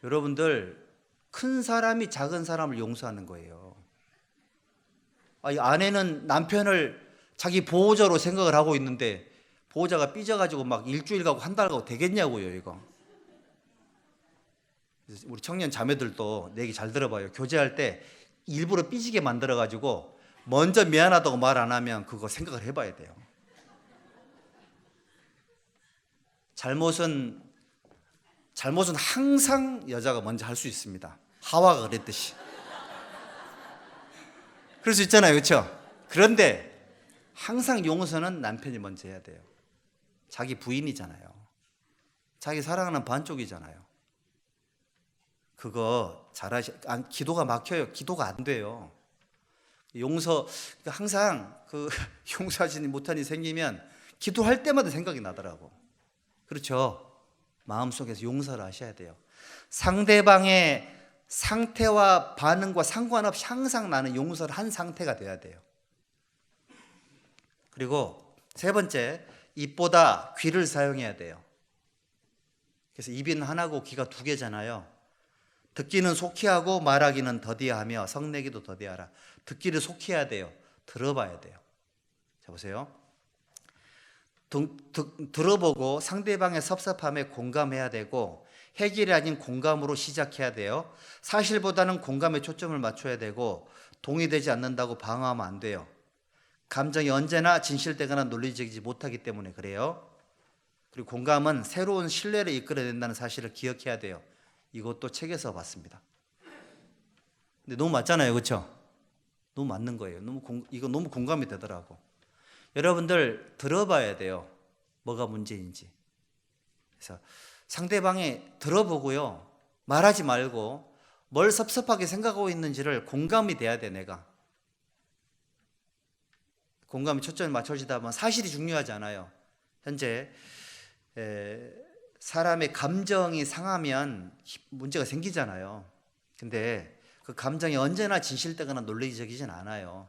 여러분들, 큰 사람이 작은 사람을 용서하는 거예요. 아니, 아내는 남편을 자기 보호자로 생각을 하고 있는데 보호자가 삐져가지고 막 일주일 가고 한 달 가고 되겠냐고요, 이거. 우리 청년 자매들도 내 얘기 잘 들어봐요. 교제할 때 일부러 삐지게 만들어가지고 먼저 미안하다고 말 안 하면 그거 생각을 해봐야 돼요. 잘못은 항상 여자가 먼저 할 수 있습니다. 하와가 그랬듯이. 그럴 수 있잖아요, 그렇죠? 그런데 항상 용서는 남편이 먼저 해야 돼요. 자기 부인이잖아요. 자기 사랑하는 반쪽이잖아요. 그거 기도가 막혀요. 기도가 안 돼요. 항상 용서하지 못한 일이 생기면 기도할 때마다 생각이 나더라고. 그렇죠? 마음속에서 용서를 하셔야 돼요. 상대방의 상태와 반응과 상관없이 항상 나는 용서를 한 상태가 돼야 돼요. 그리고 세 번째, 입보다 귀를 사용해야 돼요. 그래서 입은 하나고 귀가 두 개잖아요. 듣기는 속히 하고 말하기는 더디어 하며 성내기도 더디어 하라. 듣기를 속히 해야 돼요. 들어봐야 돼요. 자, 보세요. 들어보고 상대방의 섭섭함에 공감해야 되고, 해결이 아닌 공감으로 시작해야 돼요. 사실보다는 공감에 초점을 맞춰야 되고, 동의되지 않는다고 방어하면 안 돼요. 감정이 언제나 진실되거나 논리적이지 못하기 때문에 그래요. 그리고 공감은 새로운 신뢰를 이끌어낸다는 사실을 기억해야 돼요. 이것도 책에서 봤습니다. 근데 너무 맞잖아요, 그렇죠? 너무 맞는 거예요. 이거 너무 공감이 되더라고. 여러분들 들어봐야 돼요. 뭐가 문제인지. 그래서 상대방이 들어보고요, 말하지 말고 뭘 섭섭하게 생각하고 있는지를 공감이 돼야 돼. 내가 공감이 초점을 맞춰지다 보면 사실이 중요하지 않아요. 현재 사람의 감정이 상하면 문제가 생기잖아요. 근데 그 감정이 언제나 진실되거나 논리적이진 않아요.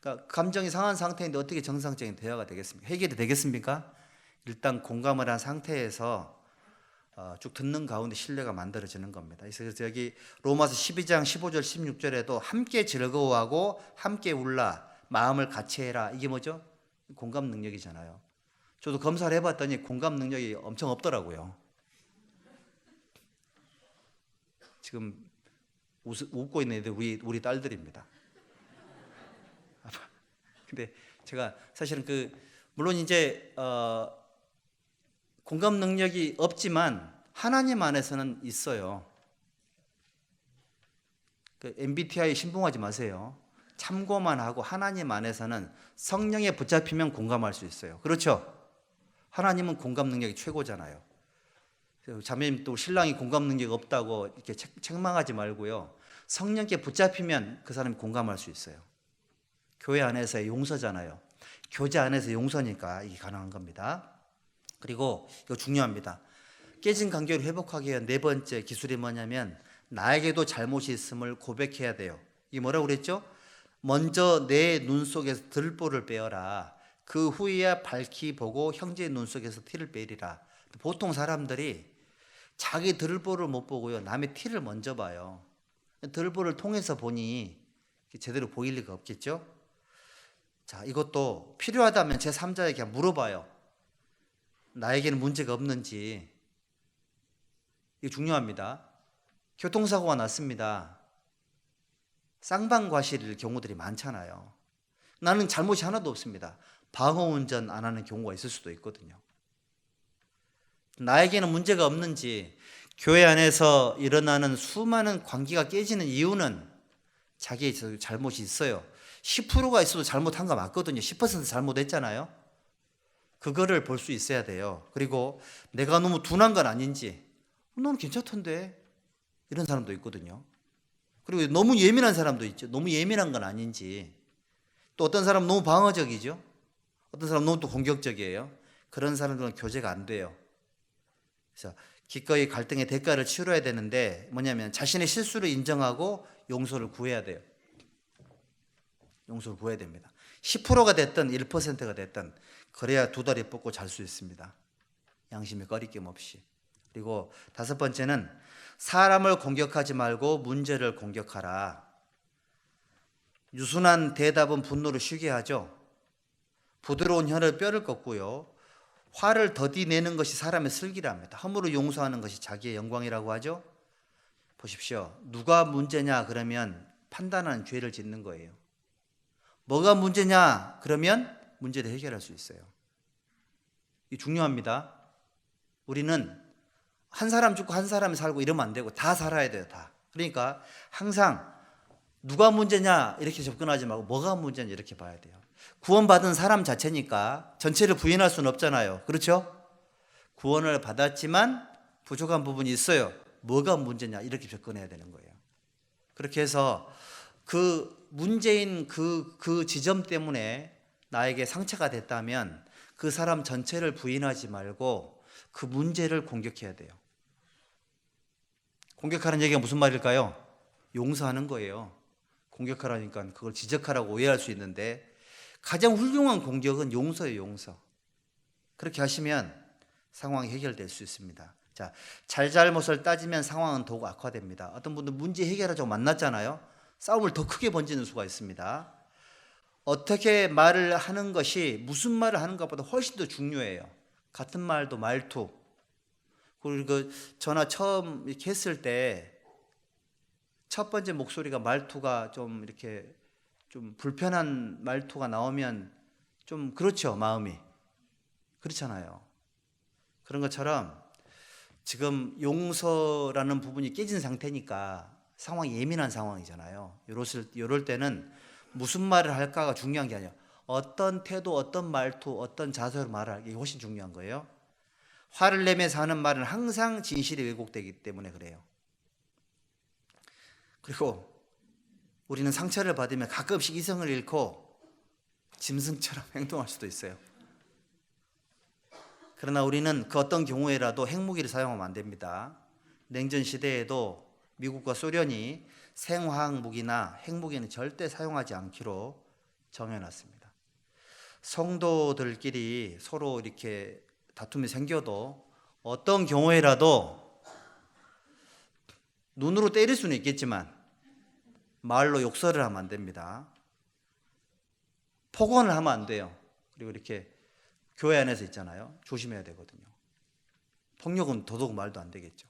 그러니까 감정이 상한 상태인데 어떻게 정상적인 대화가 되겠습니까? 해결이 되겠습니까? 일단 공감을 한 상태에서 쭉 듣는 가운데 신뢰가 만들어지는 겁니다. 그래서 여기 로마서 12장 15절 16절에도 함께 즐거워하고 함께 울라, 마음을 같이 해라. 이게 뭐죠? 공감 능력이잖아요. 저도 검사를 해봤더니 공감 능력이 엄청 없더라고요. 지금 웃고 있는 애들 우리 딸들입니다. 근데 제가 사실은 물론 이제 공감 능력이 없지만 하나님 안에서는 있어요. MBTI 신봉하지 마세요. 참고만 하고 하나님 안에서는 성령에 붙잡히면 공감할 수 있어요. 그렇죠? 하나님은 공감 능력이 최고잖아요. 자매님 또 신랑이 공감 능력이 없다고 이렇게 책망하지 말고요. 성령께 붙잡히면 그 사람이 공감할 수 있어요. 교회 안에서의 용서잖아요. 교제 안에서 용서니까 이게 가능한 겁니다. 그리고 이거 중요합니다. 깨진 관계를 회복하기 위한 네 번째 기술이 뭐냐면 나에게도 잘못이 있음을 고백해야 돼요. 이게 뭐라고 그랬죠? 먼저 내 눈 속에서 들보를 빼어라. 그 후에야 밝히 보고 형제의 눈 속에서 티를 빼리라. 보통 사람들이 자기 들보를 못 보고요. 남의 티를 먼저 봐요. 들보를 통해서 보니 제대로 보일 리가 없겠죠? 자, 이것도 필요하다면 제3자에게 그냥 물어봐요. 나에게는 문제가 없는지. 이거 중요합니다. 교통사고가 났습니다. 쌍방과실일 경우들이 많잖아요. 나는 잘못이 하나도 없습니다. 방어운전 안 하는 경우가 있을 수도 있거든요. 나에게는 문제가 없는지. 교회 안에서 일어나는 수많은 관계가 깨지는 이유는 자기의 잘못이 있어요. 10%가 있어도 잘못한 거 맞거든요. 10% 잘못했잖아요. 그거를 볼 수 있어야 돼요. 그리고 내가 너무 둔한 건 아닌지. 너는 괜찮던데. 이런 사람도 있거든요. 그리고 너무 예민한 사람도 있죠. 너무 예민한 건 아닌지. 또 어떤 사람은 너무 방어적이죠. 어떤 사람은 너무 또 공격적이에요. 그런 사람들은 교제가 안 돼요. 그래서 기꺼이 갈등의 대가를 치러야 되는데 뭐냐면 자신의 실수를 인정하고 용서를 구해야 돼요. 용서를 구해야 됩니다. 10%가 됐든 1%가 됐든 그래야 두 다리 뻗고 잘 수 있습니다. 양심에 꺼리낌 없이. 그리고 다섯 번째는 사람을 공격하지 말고 문제를 공격하라. 유순한 대답은 분노를 쉬게 하죠. 부드러운 혀는 뼈를 꺾고요. 화를 더디 내는 것이 사람의 슬기랍니다. 허물을 용서하는 것이 자기의 영광이라고 하죠. 보십시오. 누가 문제냐 그러면 판단하는 죄를 짓는 거예요. 뭐가 문제냐 그러면 문제를 해결할 수 있어요. 이 중요합니다. 우리는 한 사람 죽고 한 사람이 살고 이러면 안 되고 다 살아야 돼요. 다. 그러니까 항상 누가 문제냐 이렇게 접근하지 말고 뭐가 문제냐 이렇게 봐야 돼요. 구원받은 사람 자체니까 전체를 부인할 수는 없잖아요. 그렇죠? 구원을 받았지만 부족한 부분이 있어요. 뭐가 문제냐 이렇게 접근해야 되는 거예요. 그렇게 해서 그 문제인 그 지점 때문에 나에게 상처가 됐다면 그 사람 전체를 부인하지 말고 그 문제를 공격해야 돼요. 공격하는 얘기가 무슨 말일까요? 용서하는 거예요. 공격하라니까 그걸 지적하라고 오해할 수 있는데 가장 훌륭한 공격은 용서예요. 용서. 그렇게 하시면 상황이 해결될 수 있습니다. 자, 잘잘못을 따지면 상황은 더욱 악화됩니다. 어떤 분들 문제 해결하자고 만났잖아요. 싸움을 더 크게 번지는 수가 있습니다. 어떻게 말을 하는 것이 무슨 말을 하는 것보다 훨씬 더 중요해요. 같은 말도 말투. 그리고 그 전화 처음 이렇게 했을 때 첫 번째 목소리가 말투가 좀 이렇게 좀 불편한 말투가 나오면 좀 그렇죠, 마음이. 그렇잖아요. 그런 것처럼 지금 용서라는 부분이 깨진 상태니까 상황이 예민한 상황이잖아요. 이럴 때는 무슨 말을 할까가 중요한 게 아니에요. 어떤 태도, 어떤 말투, 어떤 자세로 말할 게 훨씬 중요한 거예요. 화를 내면서 하는 말은 항상 진실이 왜곡되기 때문에 그래요. 그리고 우리는 상처를 받으면 가끔씩 이성을 잃고 짐승처럼 행동할 수도 있어요. 그러나 우리는 그 어떤 경우에라도 핵무기를 사용하면 안 됩니다. 냉전 시대에도 미국과 소련이 생화학 무기나 핵무기는 절대 사용하지 않기로 정해놨습니다. 성도들끼리 서로 이렇게 다툼이 생겨도 어떤 경우에라도 눈으로 때릴 수는 있겠지만 말로 욕설을 하면 안 됩니다. 폭언을 하면 안 돼요. 그리고 이렇게 교회 안에서 있잖아요. 조심해야 되거든요. 폭력은 더더욱 말도 안 되겠죠.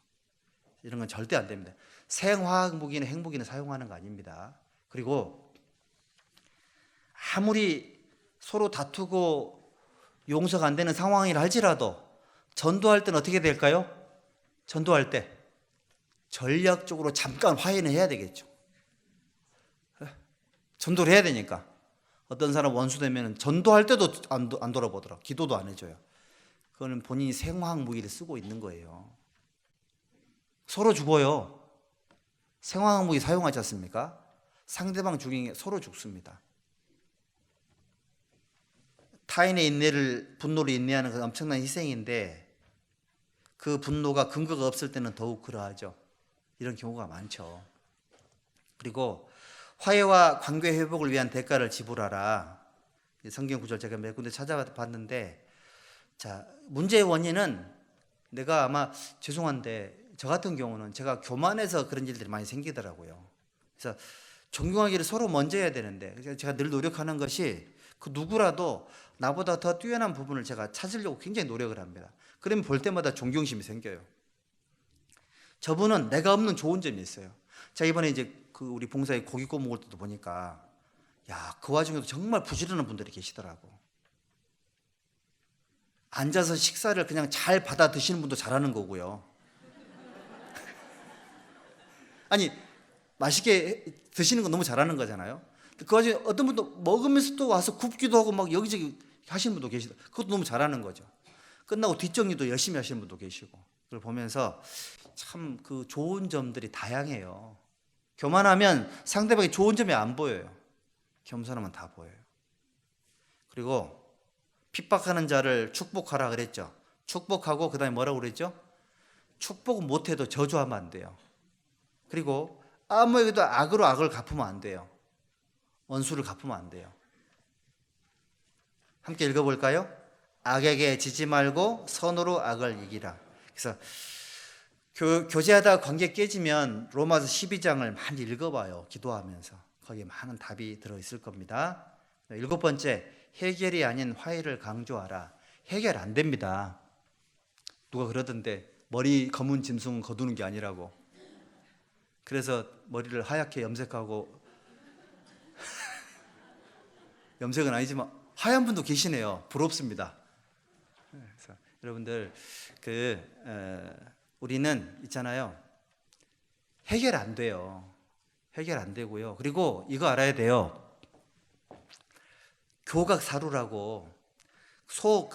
이런 건 절대 안 됩니다. 생화학 무기는 핵무기는 사용하는 거 아닙니다. 그리고 아무리 서로 다투고 용서가 안 되는 상황이라 할지라도 전도할 때는 어떻게 될까요? 전도할 때 전략적으로 잠깐 화해는 해야 되겠죠. 전도를 해야 되니까. 어떤 사람 원수 되면 전도할 때도 안 돌아보더라. 기도도 안 해줘요. 그거는 본인이 생화학 무기를 쓰고 있는 거예요. 서로 죽어요. 생화학 무기 사용하지 않습니까? 상대방 죽이는 게 서로 죽습니다. 타인의 인내를, 분노를 인내하는 그 엄청난 희생인데 그 분노가 근거가 없을 때는 더욱 그러하죠. 이런 경우가 많죠. 그리고 화해와 관계 회복을 위한 대가를 지불하라. 성경 구절 제가 몇 군데 찾아봤는데, 자, 문제의 원인은 내가 아마 죄송한데 저 같은 경우는 제가 교만해서 그런 일들이 많이 생기더라고요. 그래서 존경하기를 서로 먼저 해야 되는데 제가 늘 노력하는 것이 그 누구라도 나보다 더 뛰어난 부분을 제가 찾으려고 굉장히 노력을 합니다. 그러면 볼 때마다 존경심이 생겨요. 저분은 내가 없는 좋은 점이 있어요. 제가 이번에 이제 그 우리 봉사에 고기 구워 먹을 때도 보니까 야, 그 와중에도 정말 부지런한 분들이 계시더라고. 앉아서 식사를 그냥 잘 받아 드시는 분도 잘하는 거고요. 아니, 맛있게 드시는 건 너무 잘하는 거잖아요. 그 와중에 어떤 분도 먹으면서 또 와서 굽기도 하고 막 여기저기 하시는 분도 계시다. 그것도 너무 잘하는 거죠. 끝나고 뒷정리도 열심히 하시는 분도 계시고. 그걸 보면서 참 그 좋은 점들이 다양해요. 교만하면 상대방의 좋은 점이 안 보여요. 겸손하면 다 보여요. 그리고 핍박하는 자를 축복하라 그랬죠. 축복하고 그 다음에 뭐라고 그랬죠? 축복은 못해도 저주하면 안 돼요. 그리고 아무에게도 악으로 악을 갚으면 안 돼요. 원수를 갚으면 안 돼요. 함께 읽어볼까요? 악에게 지지 말고 선으로 악을 이기라. 그래서 교제하다 관계 깨지면 로마서 12장을 많이 읽어봐요. 기도하면서. 거기에 많은 답이 들어있을 겁니다. 7번째, 해결이 아닌 화해를 강조하라. 해결 안 됩니다. 누가 그러던데 머리 검은 짐승은 거두는 게 아니라고. 그래서 머리를 하얗게 염색하고 염색은 아니지만 하얀 분도 계시네요. 부럽습니다. 그래서 여러분들 우리는 있잖아요. 해결 안 돼요. 해결 안 되고요. 그리고 이거 알아야 돼요. 교각사루라고 소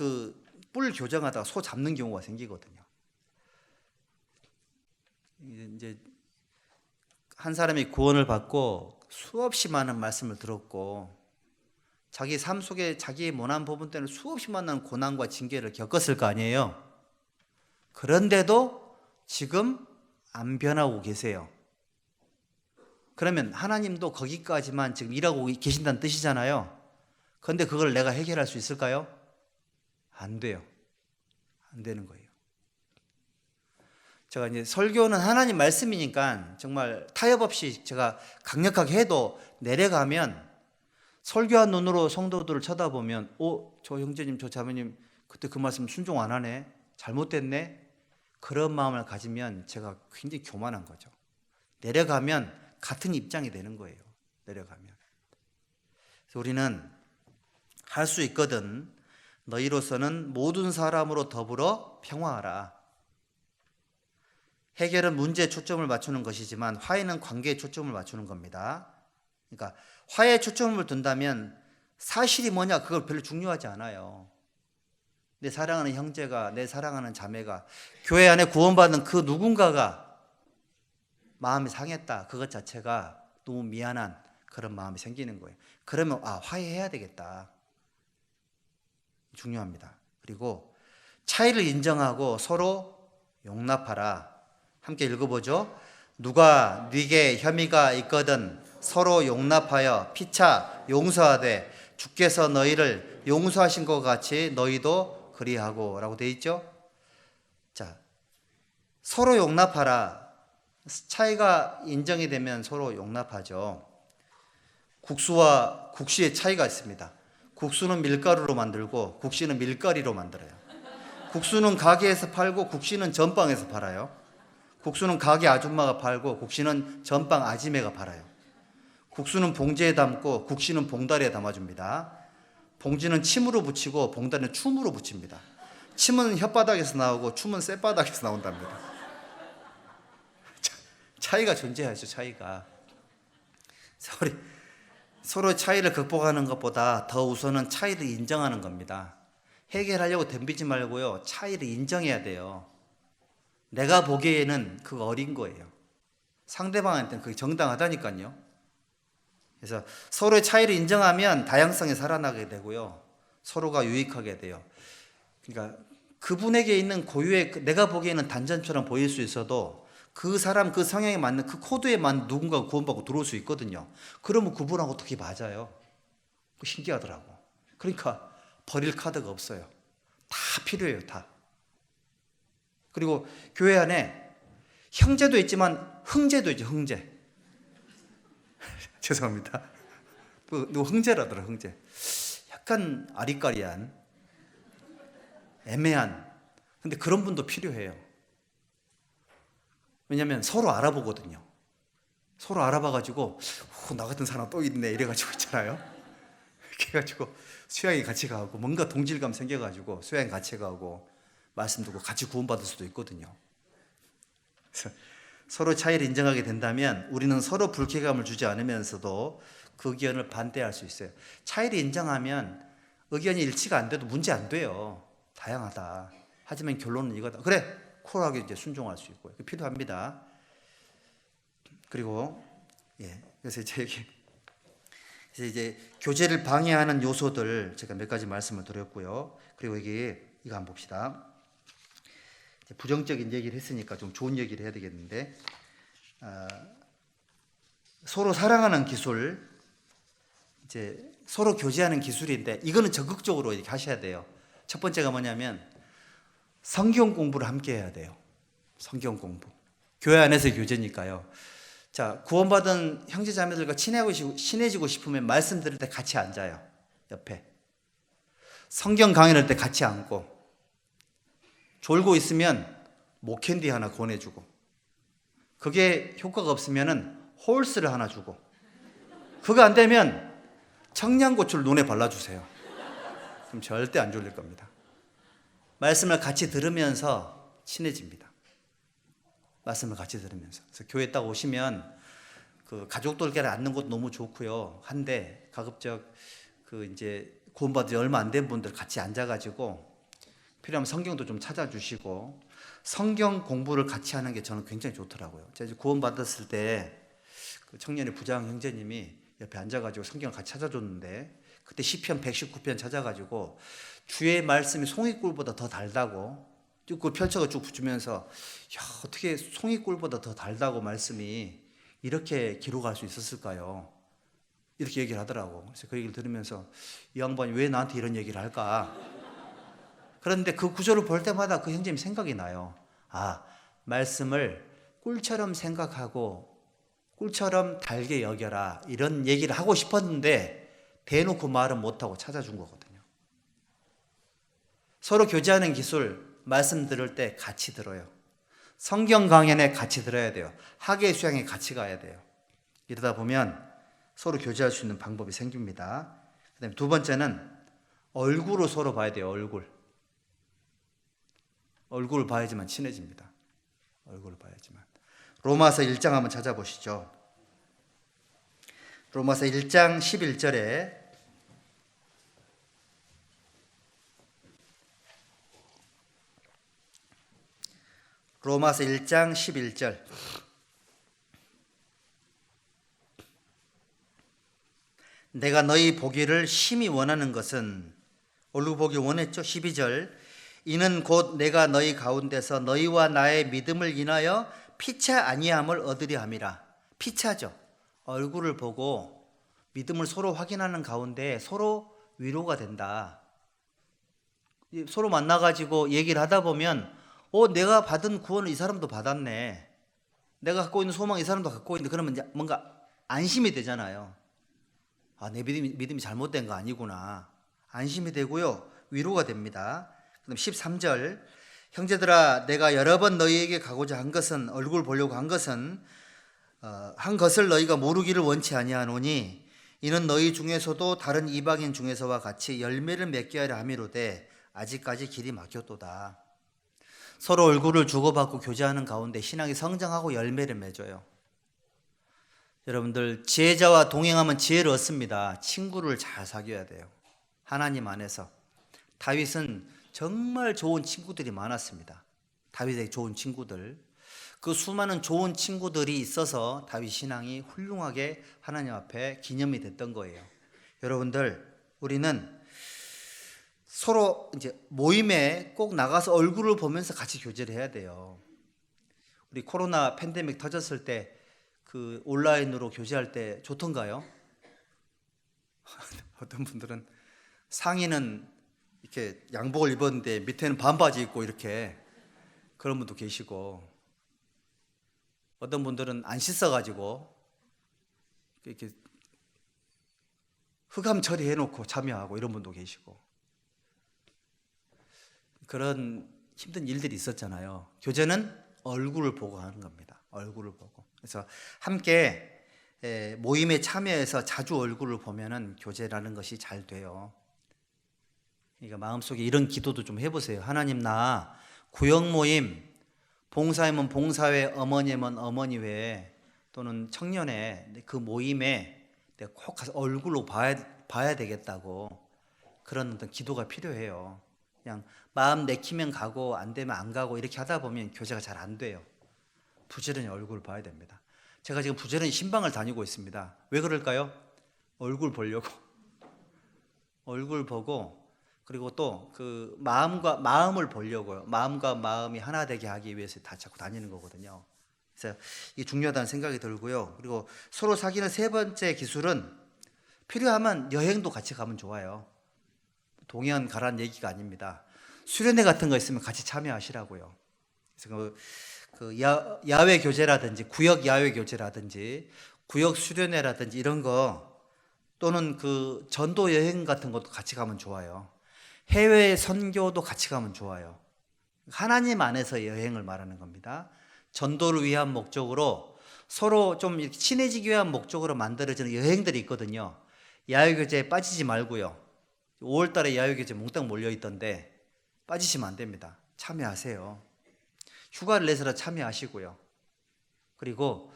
뿔 교정하다가 소 잡는 경우가 생기거든요. 이제 한 사람이 구원을 받고 수없이 많은 말씀을 들었고 자기 삶 속에 자기의 모난 부분 때문에 수없이 많은 고난과 징계를 겪었을 거 아니에요. 그런데도 지금 안 변하고 계세요. 그러면 하나님도 거기까지만 지금 일하고 계신다는 뜻이잖아요. 그런데 그걸 내가 해결할 수 있을까요? 안 돼요. 안 되는 거예요. 제가 이제 설교는 하나님 말씀이니까 정말 타협 없이 제가 강력하게 해도 내려가면 설교한 눈으로 성도들을 쳐다보면 저 형제님 저 자매님 그때 그 말씀 순종 안 하네, 잘못됐네, 그런 마음을 가지면 제가 굉장히 교만한 거죠. 내려가면 같은 입장이 되는 거예요. 내려가면. 그래서 우리는 할 수 있거든. 너희로서는 모든 사람으로 더불어 평화하라. 해결은 문제에 초점을 맞추는 것이지만 화해는 관계에 초점을 맞추는 겁니다. 그러니까 화해에 초점을 둔다면 사실이 뭐냐 그걸 별로 중요하지 않아요. 내 사랑하는 형제가, 내 사랑하는 자매가, 교회 안에 구원받은 그 누군가가 마음이 상했다. 그것 자체가 너무 미안한 그런 마음이 생기는 거예요. 그러면 화해해야 되겠다. 중요합니다. 그리고 차이를 인정하고 서로 용납하라. 함께 읽어보죠. 누가 네게 혐의가 있거든 서로 용납하여 피차 용서하되 주께서 너희를 용서하신 것 같이 너희도 그리하고 라고 되어 있죠. 자, 서로 용납하라. 차이가 인정이 되면 서로 용납하죠. 국수와 국시의 차이가 있습니다. 국수는 밀가루로 만들고 국시는 밀가리로 만들어요. 국수는 가게에서 팔고 국시는 전방에서 팔아요. 국수는 가게 아줌마가 팔고 국시는 전방 아지매가 팔아요. 국수는 봉지에 담고 국시는 봉다리에 담아줍니다. 봉지는 침으로 붙이고 봉다리는 춤으로 붙입니다. 침은 혓바닥에서 나오고 춤은 쌔바닥에서 나온답니다. 차이가 존재하죠. 차이가. 서로 차이를 극복하는 것보다 더 우선은 차이를 인정하는 겁니다. 해결하려고 덤비지 말고요. 차이를 인정해야 돼요. 내가 보기에는 그거 어린 거예요. 상대방한테는 그게 정당하다니까요. 그래서 서로의 차이를 인정하면 다양성이 살아나게 되고요. 서로가 유익하게 돼요. 그러니까 그분에게 있는 고유의 내가 보기에는 단점처럼 보일 수 있어도 그 사람 그 성향에 맞는 그 코드에 맞는 누군가가 구원받고 들어올 수 있거든요. 그러면 그분하고 어떻게 맞아요? 신기하더라고. 그러니까 버릴 카드가 없어요. 다 필요해요, 다. 그리고 교회 안에 형제도 있지만 흥제도 있죠, 흥제. 죄송합니다. 누구 흥제라더라, 흥제. 약간 아리까리한, 애매한. 근데 그런 분도 필요해요. 왜냐하면 서로 알아보거든요. 서로 알아봐가지고 나 같은 사람 또 있네 이래가지고 있잖아요. 이렇게 해가지고 수양이 같이 가고 뭔가 동질감 생겨가지고 수양이 같이 가고 말씀 듣고 같이 구원받을 수도 있거든요. 그래서 서로 차이를 인정하게 된다면 우리는 서로 불쾌감을 주지 않으면서도 그 의견을 반대할 수 있어요. 차이를 인정하면 의견이 일치가 안 돼도 문제 안 돼요. 다양하다. 하지만 결론은 이거다. 그래, 쿨하게 이제 순종할 수 있고요. 필요합니다. 그리고 그래서 이제 교제를 방해하는 요소들 제가 몇 가지 말씀을 드렸고요. 그리고 이거 한번 봅시다. 부정적인 얘기를 했으니까 좀 좋은 얘기를 해야 되겠는데, 서로 사랑하는 기술, 이제 서로 교제하는 기술인데 이거는 적극적으로 이렇게 하셔야 돼요. 첫 번째가 뭐냐면 성경 공부를 함께 해야 돼요. 성경 공부. 교회 안에서 교제니까요. 자, 구원받은 형제자매들과 친해지고 싶으면 말씀 들을 때 같이 앉아요. 옆에. 성경 강연할 때 같이 앉고, 졸고 있으면 목캔디 하나 권해주고, 그게 효과가 없으면은 홀스를 하나 주고, 그거 안 되면 청양고추를 눈에 발라주세요. 그럼 절대 안 졸릴 겁니다. 말씀을 같이 들으면서 친해집니다. 말씀을 같이 들으면서. 그래서 교회 딱 오시면 그 가족들끼리 앉는 것도 너무 좋고요. 한데 가급적 그 이제 구원받은 얼마 안 된 분들 같이 앉아가지고 필요하면 성경도 좀 찾아주시고 성경 공부를 같이 하는 게 저는 굉장히 좋더라고요. 제가 이제 구원받았을 때 그 청년의 부장 형제님이 옆에 앉아가지고 성경을 같이 찾아줬는데 그때 시편 119편 찾아가지고 주의 말씀이 송이꿀보다 더 달다고 쭉 펼쳐가 쭉 붙이면서 야, 어떻게 송이꿀보다 더 달다고 말씀이 이렇게 기록할 수 있었을까요? 이렇게 얘기를 하더라고. 그래서 그 얘기를 들으면서 이 양반이 왜 나한테 이런 얘기를 할까? 그런데 그 구절을 볼 때마다 그 형제님 생각이 나요. 아, 말씀을 꿀처럼 생각하고 꿀처럼 달게 여겨라 이런 얘기를 하고 싶었는데 대놓고 말은 못하고 찾아준 거거든요. 서로 교제하는 기술 말씀 들을 때 같이 들어요. 성경 강연에 같이 들어야 돼요. 학예 수양에 같이 가야 돼요. 이러다 보면 서로 교제할 수 있는 방법이 생깁니다. 그다음에 두 번째는 얼굴을 서로 봐야 돼요. 얼굴을 봐야지만 친해집니다. 얼굴을 봐야지만. 로마서 1장 한번 찾아보시죠. 로마서 1장 11절에 로마서 1장 11절 내가 너희 보기를 심히 원하는 것은 얼굴 보기 원했죠. 12절 이는 곧 내가 너희 가운데서 너희와 나의 믿음을 인하여 피차 아니함을 얻으려 함이라. 피차죠. 얼굴을 보고 믿음을 서로 확인하는 가운데 서로 위로가 된다. 서로 만나가지고 얘기를 하다 보면 내가 받은 구원을 이 사람도 받았네. 내가 갖고 있는 소망 이 사람도 갖고 있는데 그러면 이제 뭔가 안심이 되잖아요. 아, 내 믿음이 잘못된 거 아니구나. 안심이 되고요. 위로가 됩니다. 그다음 13절 형제들아 내가 여러 번 너희에게 가고자 한 것은 얼굴 보려고 한 것을 너희가 모르기를 원치 아니하노니 이는 너희 중에서도 다른 이방인 중에서와 같이 열매를 맺게 하려 함이로되 아직까지 길이 막혔도다. 서로 얼굴을 주고받고 교제하는 가운데 신앙이 성장하고 열매를 맺어요. 여러분들 지혜자와 동행하면 지혜를 얻습니다. 친구를 잘 사귀어야 돼요. 하나님 안에서 다윗은 정말 좋은 친구들이 많았습니다. 다윗의 좋은 친구들. 그 수많은 좋은 친구들이 있어서 다윗 신앙이 훌륭하게 하나님 앞에 기념이 됐던 거예요. 여러분들, 우리는 서로 이제 모임에 꼭 나가서 얼굴을 보면서 같이 교제를 해야 돼요. 우리 코로나 팬데믹 터졌을 때 그 온라인으로 교제할 때 좋던가요? 어떤 분들은 상의는 이렇게 양복을 입었는데 밑에는 반바지 입고 이렇게 그런 분도 계시고, 어떤 분들은 안 씻어가지고 이렇게 흑암 처리해놓고 참여하고 이런 분도 계시고, 그런 힘든 일들이 있었잖아요. 교제는 얼굴을 보고 하는 겁니다. 얼굴을 보고. 그래서 함께 모임에 참여해서 자주 얼굴을 보면은 교제라는 것이 잘 돼요. 그러니까 마음속에 이런 기도도 좀 해보세요. 하나님, 나 구역 모임, 봉사회면 봉사회, 어머니면 어머니회, 또는 청년회 그 모임에 내가 꼭 가서 얼굴로 봐야 되겠다고, 그런 어떤 기도가 필요해요. 그냥 마음 내키면 가고 안 되면 안 가고 이렇게 하다 보면 교제가 잘 안 돼요. 부지런히 얼굴을 봐야 됩니다. 제가 지금 부지런히 신방을 다니고 있습니다. 왜 그럴까요? 얼굴 보려고. 얼굴 보고, 그리고 또 그 마음을 보려고요. 마음과 마음이 하나 되게 하기 위해서 다 자꾸 다니는 거거든요. 그래서 이게 중요하다는 생각이 들고요. 그리고 서로 사귀는 세 번째 기술은, 필요하면 여행도 같이 가면 좋아요. 동행 가라는 얘기가 아닙니다. 수련회 같은 거 있으면 같이 참여하시라고요. 그래서 야외 교제라든지 구역 야외 교제라든지 구역 수련회라든지 이런 거, 또는 그 전도 여행 같은 것도 같이 가면 좋아요. 해외 선교도 같이 가면 좋아요. 하나님 안에서 여행을 말하는 겁니다. 전도를 위한 목적으로, 서로 좀 이렇게 친해지기 위한 목적으로 만들어지는 여행들이 있거든요. 야외 교제에 빠지지 말고요. 5월 달에 야외 교제 몽땅 몰려 있던데 빠지시면 안 됩니다. 참여하세요. 휴가를 내서라 참여하시고요. 그리고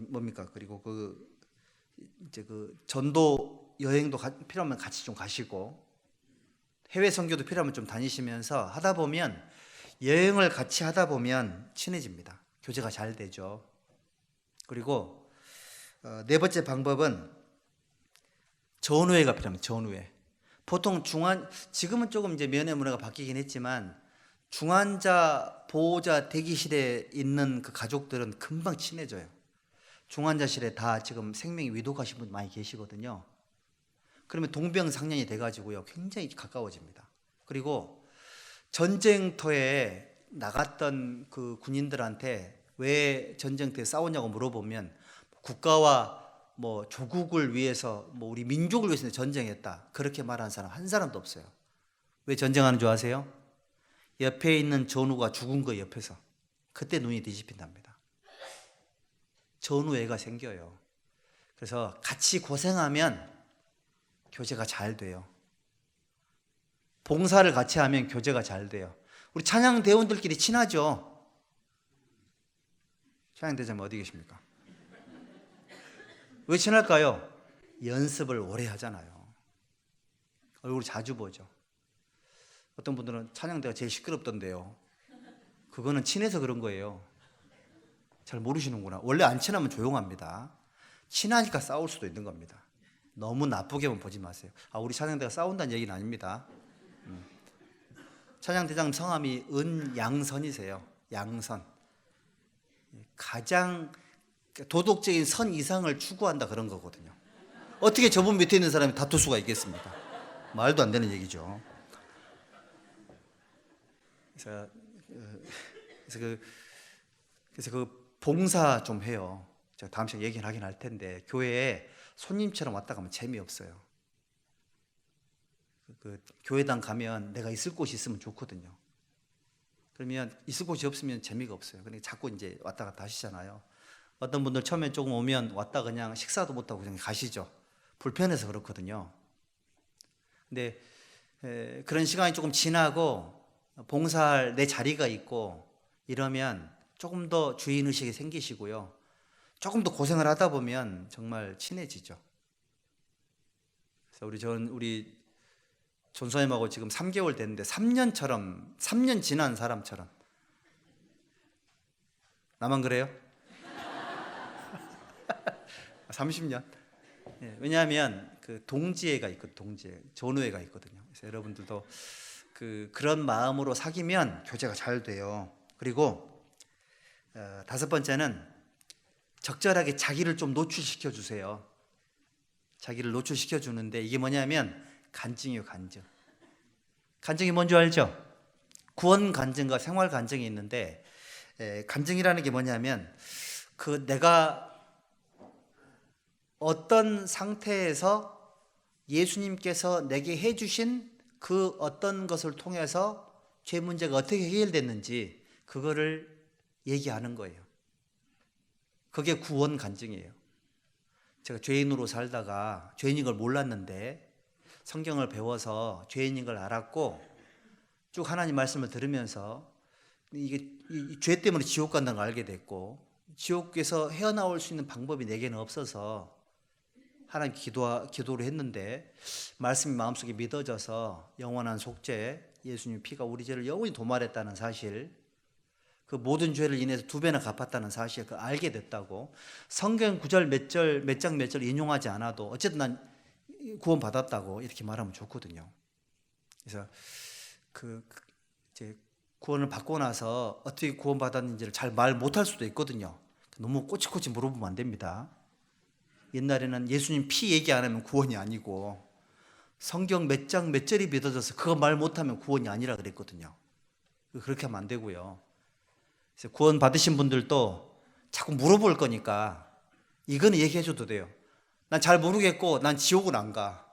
뭡니까? 그리고 이제 전도 여행도 필요하면 같이 좀 가시고, 해외 선교도 필요하면 좀 다니시면서 하다 보면, 여행을 같이 하다 보면 친해집니다. 교제가 잘 되죠. 그리고 네 번째 방법은 전우회가 필요합니다. 전우회. 보통 지금은 조금 이제 면회 문화가 바뀌긴 했지만, 중환자 보호자 대기실에 있는 그 가족들은 금방 친해져요. 중환자실에 다 지금 생명이 위독하신 분 많이 계시거든요. 그러면 동병상련이 돼가지고요, 굉장히 가까워집니다. 그리고 전쟁터에 나갔던 그 군인들한테 왜 전쟁터에 싸웠냐고 물어보면, 국가와 뭐 조국을 위해서, 뭐 우리 민족을 위해서 전쟁했다, 그렇게 말하는 사람 한 사람도 없어요. 왜 전쟁하는 줄 아세요? 옆에 있는 전우가 죽은 거 옆에서. 그때 눈이 뒤집힌답니다. 전우애가 생겨요. 그래서 같이 고생하면 교제가 잘 돼요. 봉사를 같이 하면 교제가 잘 돼요. 우리 찬양 대원들끼리 친하죠? 찬양 대장님 어디 계십니까? 왜 친할까요? 연습을 오래 하잖아요. 얼굴 자주 보죠. 어떤 분들은 찬양대가 제일 시끄럽던데요. 그거는 친해서 그런 거예요. 잘 모르시는구나. 원래 안 친하면 조용합니다. 친하니까 싸울 수도 있는 겁니다. 너무 나쁘게만 보지 마세요. 우리 찬양대가 싸운다는 얘기는 아닙니다. 찬양대장 성함이 은양선이세요. 양선. 가장 도덕적인 선 이상을 추구한다, 그런 거거든요. 어떻게 저분 밑에 있는 사람이 다툴 수가 있겠습니까? 말도 안 되는 얘기죠. 그래서 봉사 좀 해요. 제가 다음 시간에 얘기를 하긴 할 텐데, 교회에 손님처럼 왔다 가면 재미없어요. 교회당 가면 내가 있을 곳이 있으면 좋거든요. 그러면 있을 곳이 없으면 재미가 없어요. 그러니까 자꾸 이제 왔다 갔다 하시잖아요. 어떤 분들 처음에 조금 오면 왔다 그냥 식사도 못하고 그냥 가시죠. 불편해서 그렇거든요. 근데 그런 시간이 조금 지나고 봉사할 내 자리가 있고 이러면 조금 더 주인의식이 생기시고요. 조금 더 고생을 하다 보면 정말 친해지죠. 그래서 우리 존선님하고 지금 3개월 됐는데 3년 지난 사람처럼. 나만 그래요? 30년? 예, 왜냐하면 그 동지애가 있거든요. 동지애, 전우애가 있거든요. 그래서 여러분들도 그런 마음으로 사귀면 교제가 잘 돼요. 그리고 5번째는 적절하게 자기를 좀 노출시켜 주세요. 자기를 노출시켜 주는데 이게 뭐냐면 간증이에요. 간증이 뭔지 알죠? 구원 간증과 생활 간증이 있는데 간증이라는 게 뭐냐면 내가 어떤 상태에서 예수님께서 내게 해주신 그 어떤 것을 통해서 죄 문제가 어떻게 해결됐는지 그거를 얘기하는 거예요. 그게 구원 간증이에요. 제가 죄인으로 살다가 죄인인 걸 몰랐는데 성경을 배워서 죄인인 걸 알았고 쭉 하나님 말씀을 들으면서 이게 죄 때문에 지옥 간다는 걸 알게 됐고 지옥에서 헤어나올 수 있는 방법이 내게는 없어서 하나님 기도를 했는데 말씀이 마음속에 믿어져서 영원한 속죄, 예수님 피가 우리 죄를 영원히 도말했다는 사실, 그 모든 죄를 인해서 2배나 갚았다는 사실 그걸 알게 됐다고. 성경 구절 몇 장 인용하지 않아도 어쨌든 난 구원 받았다고 이렇게 말하면 좋거든요. 그래서 이제 구원을 받고 나서 어떻게 구원 받았는지를 잘 말 못할 수도 있거든요. 너무 꼬치꼬치 물어보면 안 됩니다. 옛날에는 예수님 피 얘기 안 하면 구원이 아니고 성경 몇 장 몇 절이 믿어져서 그거 말 못하면 구원이 아니라 그랬거든요. 그렇게 하면 안 되고요. 그래서 구원 받으신 분들도 자꾸 물어볼 거니까 이거는 얘기해 줘도 돼요. 난 잘 모르겠고 난 지옥은 안 가.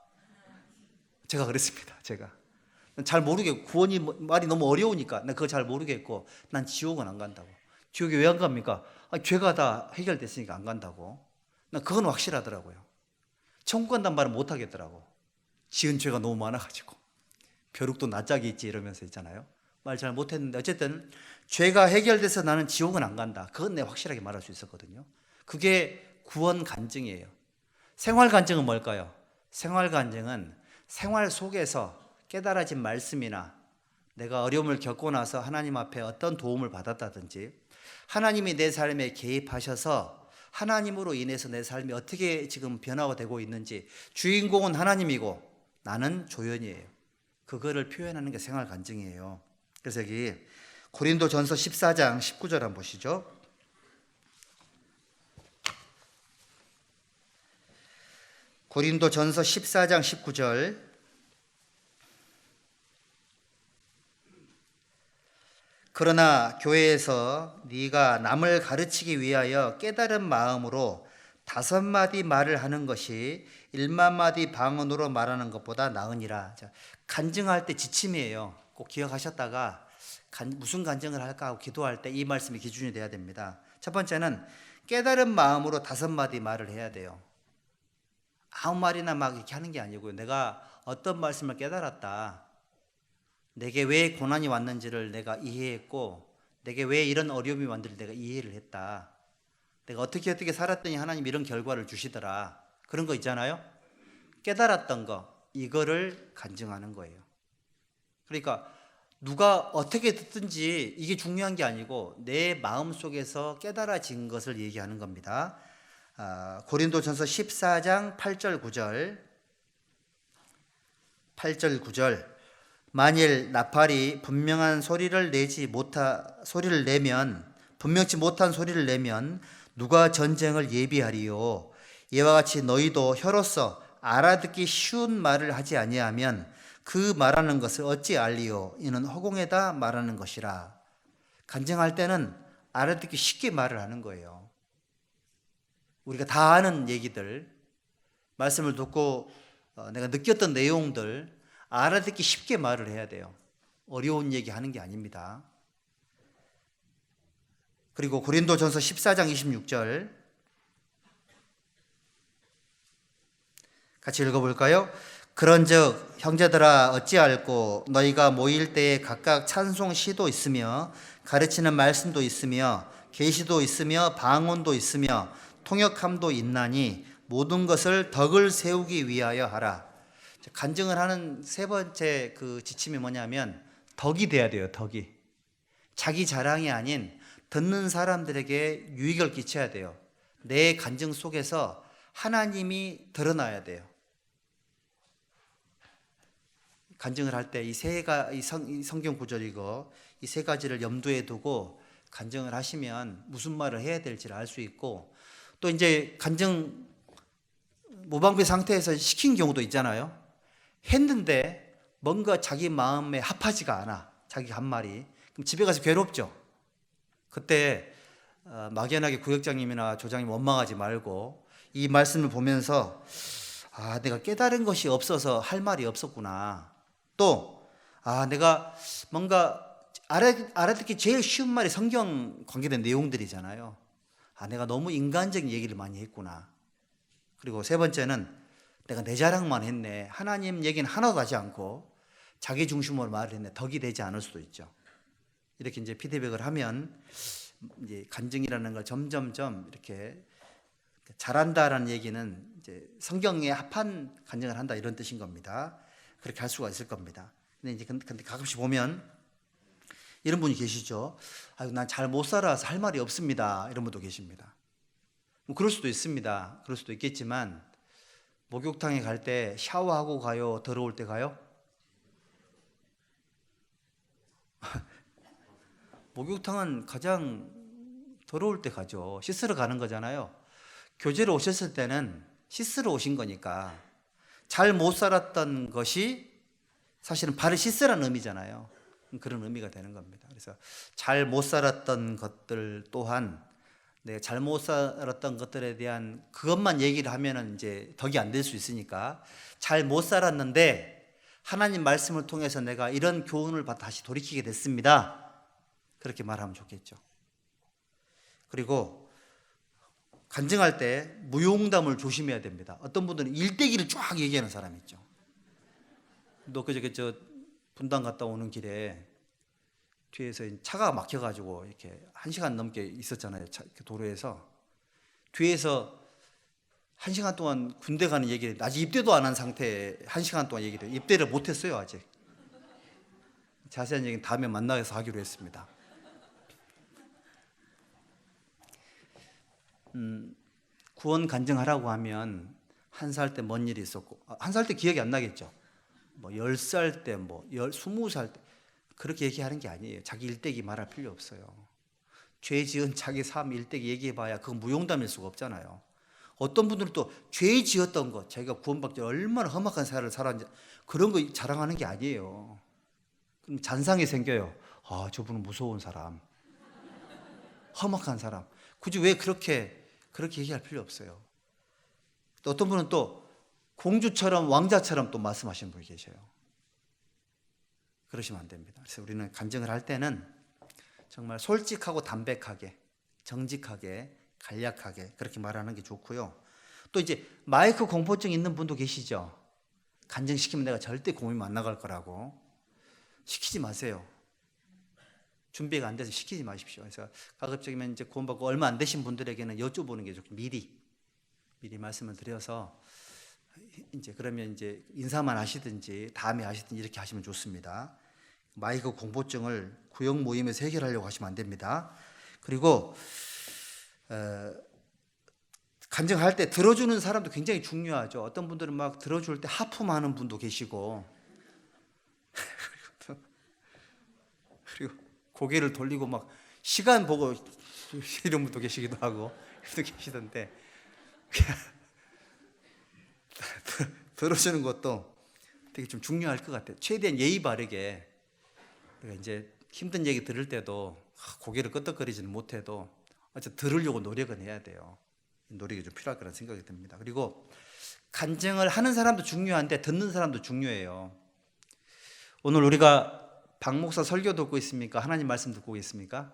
제가 그랬습니다. 난 잘 모르겠고 구원이 말이 너무 어려우니까 난 그거 잘 모르겠고 난 지옥은 안 간다고. 지옥에 왜 안 갑니까? 죄가 다 해결됐으니까 안 간다고. 난 그건 확실하더라고요. 천국 간단 말은 못 하겠더라고. 지은 죄가 너무 많아가지고. 벼룩도 낯짝이 있지 이러면서 있잖아요. 말 잘 못했는데 어쨌든 죄가 해결돼서 나는 지옥은 안 간다. 그건 내가 확실하게 말할 수 있었거든요. 그게 구원 간증이에요. 생활 간증은 뭘까요? 생활 간증은 생활 속에서 깨달아진 말씀이나 내가 어려움을 겪고 나서 하나님 앞에 어떤 도움을 받았다든지 하나님이 내 삶에 개입하셔서 하나님으로 인해서 내 삶이 어떻게 지금 변화가 되고 있는지 주인공은 하나님이고 나는 조연이에요. 그거를 표현하는 게 생활 간증이에요. 그래서 여기 고린도전서 14장 19절 한번 보시죠. 고린도전서 14장 19절. 그러나 교회에서 네가 남을 가르치기 위하여 깨달은 마음으로 5마디 말을 하는 것이 1만마디 방언으로 말하는 것보다 나으니라. 간증할 때 지침이에요. 꼭 기억하셨다가 무슨 간증을 할까 하고 기도할 때 이 말씀이 기준이 돼야 됩니다. 첫 번째는 깨달은 마음으로 5마디 말을 해야 돼요. 아무 말이나 막 이렇게 하는 게 아니고요. 내가 어떤 말씀을 깨달았다. 내게 왜 고난이 왔는지를 내가 이해했고 내게 왜 이런 어려움이 왔는지를 내가 이해를 했다. 내가 어떻게 살았더니 하나님 이런 결과를 주시더라. 그런 거 있잖아요. 깨달았던 거 이거를 간증하는 거예요. 그러니까 누가 어떻게 듣든지 이게 중요한 게 아니고 내 마음속에서 깨달아진 것을 얘기하는 겁니다. 고린도전서 14장 8절 9절 만일 나팔이 분명치 못한 소리를 내면 누가 전쟁을 예비하리요. 이와 같이 너희도 혀로서 알아듣기 쉬운 말을 하지 아니하면 그 말하는 것을 어찌 알리요. 이는 허공에다 말하는 것이라. 간증할 때는 알아듣기 쉽게 말을 하는 거예요. 우리가 다 아는 얘기들, 말씀을 듣고 내가 느꼈던 내용들 알아듣기 쉽게 말을 해야 돼요. 어려운 얘기 하는 게 아닙니다. 그리고 고린도전서 14장 26절 같이 읽어볼까요? 그런즉 형제들아 어찌할꼬 너희가 모일 때에 각각 찬송 시도 있으며 가르치는 말씀도 있으며 계시도 있으며 방언도 있으며 통역함도 있나니 모든 것을 덕을 세우기 위하여 하라. 간증을 하는 세 번째 그 지침이 뭐냐면 덕이 돼야 돼요. 덕이. 자기 자랑이 아닌 듣는 사람들에게 유익을 끼쳐야 돼요. 내 간증 속에서 하나님이 드러나야 돼요. 간증을 할 때 이 성경 구절이고 이 세 가지를 염두에 두고 간증을 하시면 무슨 말을 해야 될지를 알 수 있고, 또 이제 간증 무방비 상태에서 시킨 경우도 있잖아요. 했는데 뭔가 자기 마음에 합하지가 않아. 자기 한 말이. 그럼 집에 가서 괴롭죠. 그때 막연하게 구역장님이나 조장님 원망하지 말고 이 말씀을 보면서 내가 깨달은 것이 없어서 할 말이 없었구나. 또 내가 뭔가 알아듣기 제일 쉬운 말이 성경 관계된 내용들이잖아요. 내가 너무 인간적인 얘기를 많이 했구나. 그리고 세 번째는 내가 내 자랑만 했네. 하나님 얘기는 하나도 하지 않고 자기 중심으로 말을 했네. 덕이 되지 않을 수도 있죠. 이렇게 이제 피드백을 하면 이제 간증이라는 걸 점점점 이렇게 잘한다라는 얘기는 이제 성경에 합한 간증을 한다 이런 뜻인 겁니다. 그렇게 할 수가 있을 겁니다. 근데 가끔씩 보면 이런 분이 계시죠. 난 잘 못 살아서 할 말이 없습니다. 이런 분도 계십니다. 뭐 그럴 수도 있습니다. 그럴 수도 있겠지만 목욕탕에 갈 때 샤워하고 가요? 더러울 때 가요? 목욕탕은 가장 더러울 때 가죠. 씻으러 가는 거잖아요. 교제로 오셨을 때는 씻으러 오신 거니까 잘 못 살았던 것이 사실은 발을 씻으라는 의미잖아요. 그런 의미가 되는 겁니다. 그래서 잘 못 살았던 것들 또한 내가 잘못 살았던 것들에 대한 그것만 얘기를 하면은 이제 덕이 안 될 수 있으니까 잘 못 살았는데 하나님 말씀을 통해서 내가 이런 교훈을 받아 다시 돌이키게 됐습니다. 그렇게 말하면 좋겠죠. 그리고 간증할 때 무용담을 조심해야 됩니다. 어떤 분들은 일대기를 쫙 얘기하는 사람이 있죠. 너 그저께 저 분당 갔다 오는 길에 뒤에서 차가 막혀가지고 이렇게 1시간 넘게 있었잖아요. 도로에서. 뒤에서 1시간 동안 군대 가는 얘기를, 아직 입대도 안 한 상태에 1시간 동안 얘기를, 입대를 못했어요 아직. 자세한 얘기는 다음에 만나서 하기로 했습니다. 구원 간증하라고 하면 1살 때 뭔 일이 있었고, 1살 때 기억이 안 나겠죠. 뭐 10살 때, 뭐 20살 때 그렇게 얘기하는 게 아니에요. 자기 일대기 말할 필요 없어요. 죄 지은 자기 삶 일대기 얘기해봐야 그건 무용담일 수가 없잖아요. 어떤 분들은 또 죄 지었던 것, 자기가 구원받기 얼마나 험악한 삶을 살았는지 그런 거 자랑하는 게 아니에요. 그럼 잔상이 생겨요. 저분은 무서운 사람, 험악한 사람. 굳이 왜 그렇게 얘기할 필요 없어요. 또 어떤 분은 또 공주처럼 왕자처럼 또 말씀하시는 분이 계셔요. 그러시면 안 됩니다. 그래서 우리는 간증을 할 때는 정말 솔직하고 담백하게, 정직하게, 간략하게 그렇게 말하는 게 좋고요. 또 이제 마이크 공포증 있는 분도 계시죠. 간증시키면 내가 절대 공임이 안 나갈 거라고. 시키지 마세요. 준비가 안 돼서 시키지 마십시오. 그래서 가급적이면 이제 구원받고 얼마 안 되신 분들에게는 여쭤보는 게 좋고 미리 말씀을 드려서 이제 그러면 이제 인사만 하시든지 다음에 하시든지 이렇게 하시면 좋습니다. 마이크 공포증을 구역 모임에서 해결하려고 하시면 안 됩니다. 그리고 간증할 때 들어주는 사람도 굉장히 중요하죠. 어떤 분들은 막 들어줄 때 하품하는 분도 계시고 그리고 고개를 돌리고 막 시간 보고 이런 분도 계시기도 하고 계시던데 들어주는 것도 되게 좀 중요할 것 같아요. 최대한 예의 바르게 우리가 이제 힘든 얘기 들을 때도 고개를 끄덕거리지는 못해도 어쨌든 들으려고 노력은 해야 돼요. 노력이 좀 필요할 거라는 생각이 듭니다. 그리고 간증을 하는 사람도 중요한데 듣는 사람도 중요해요. 오늘 우리가 박 목사 설교 듣고 있습니까? 하나님 말씀 듣고 있습니까?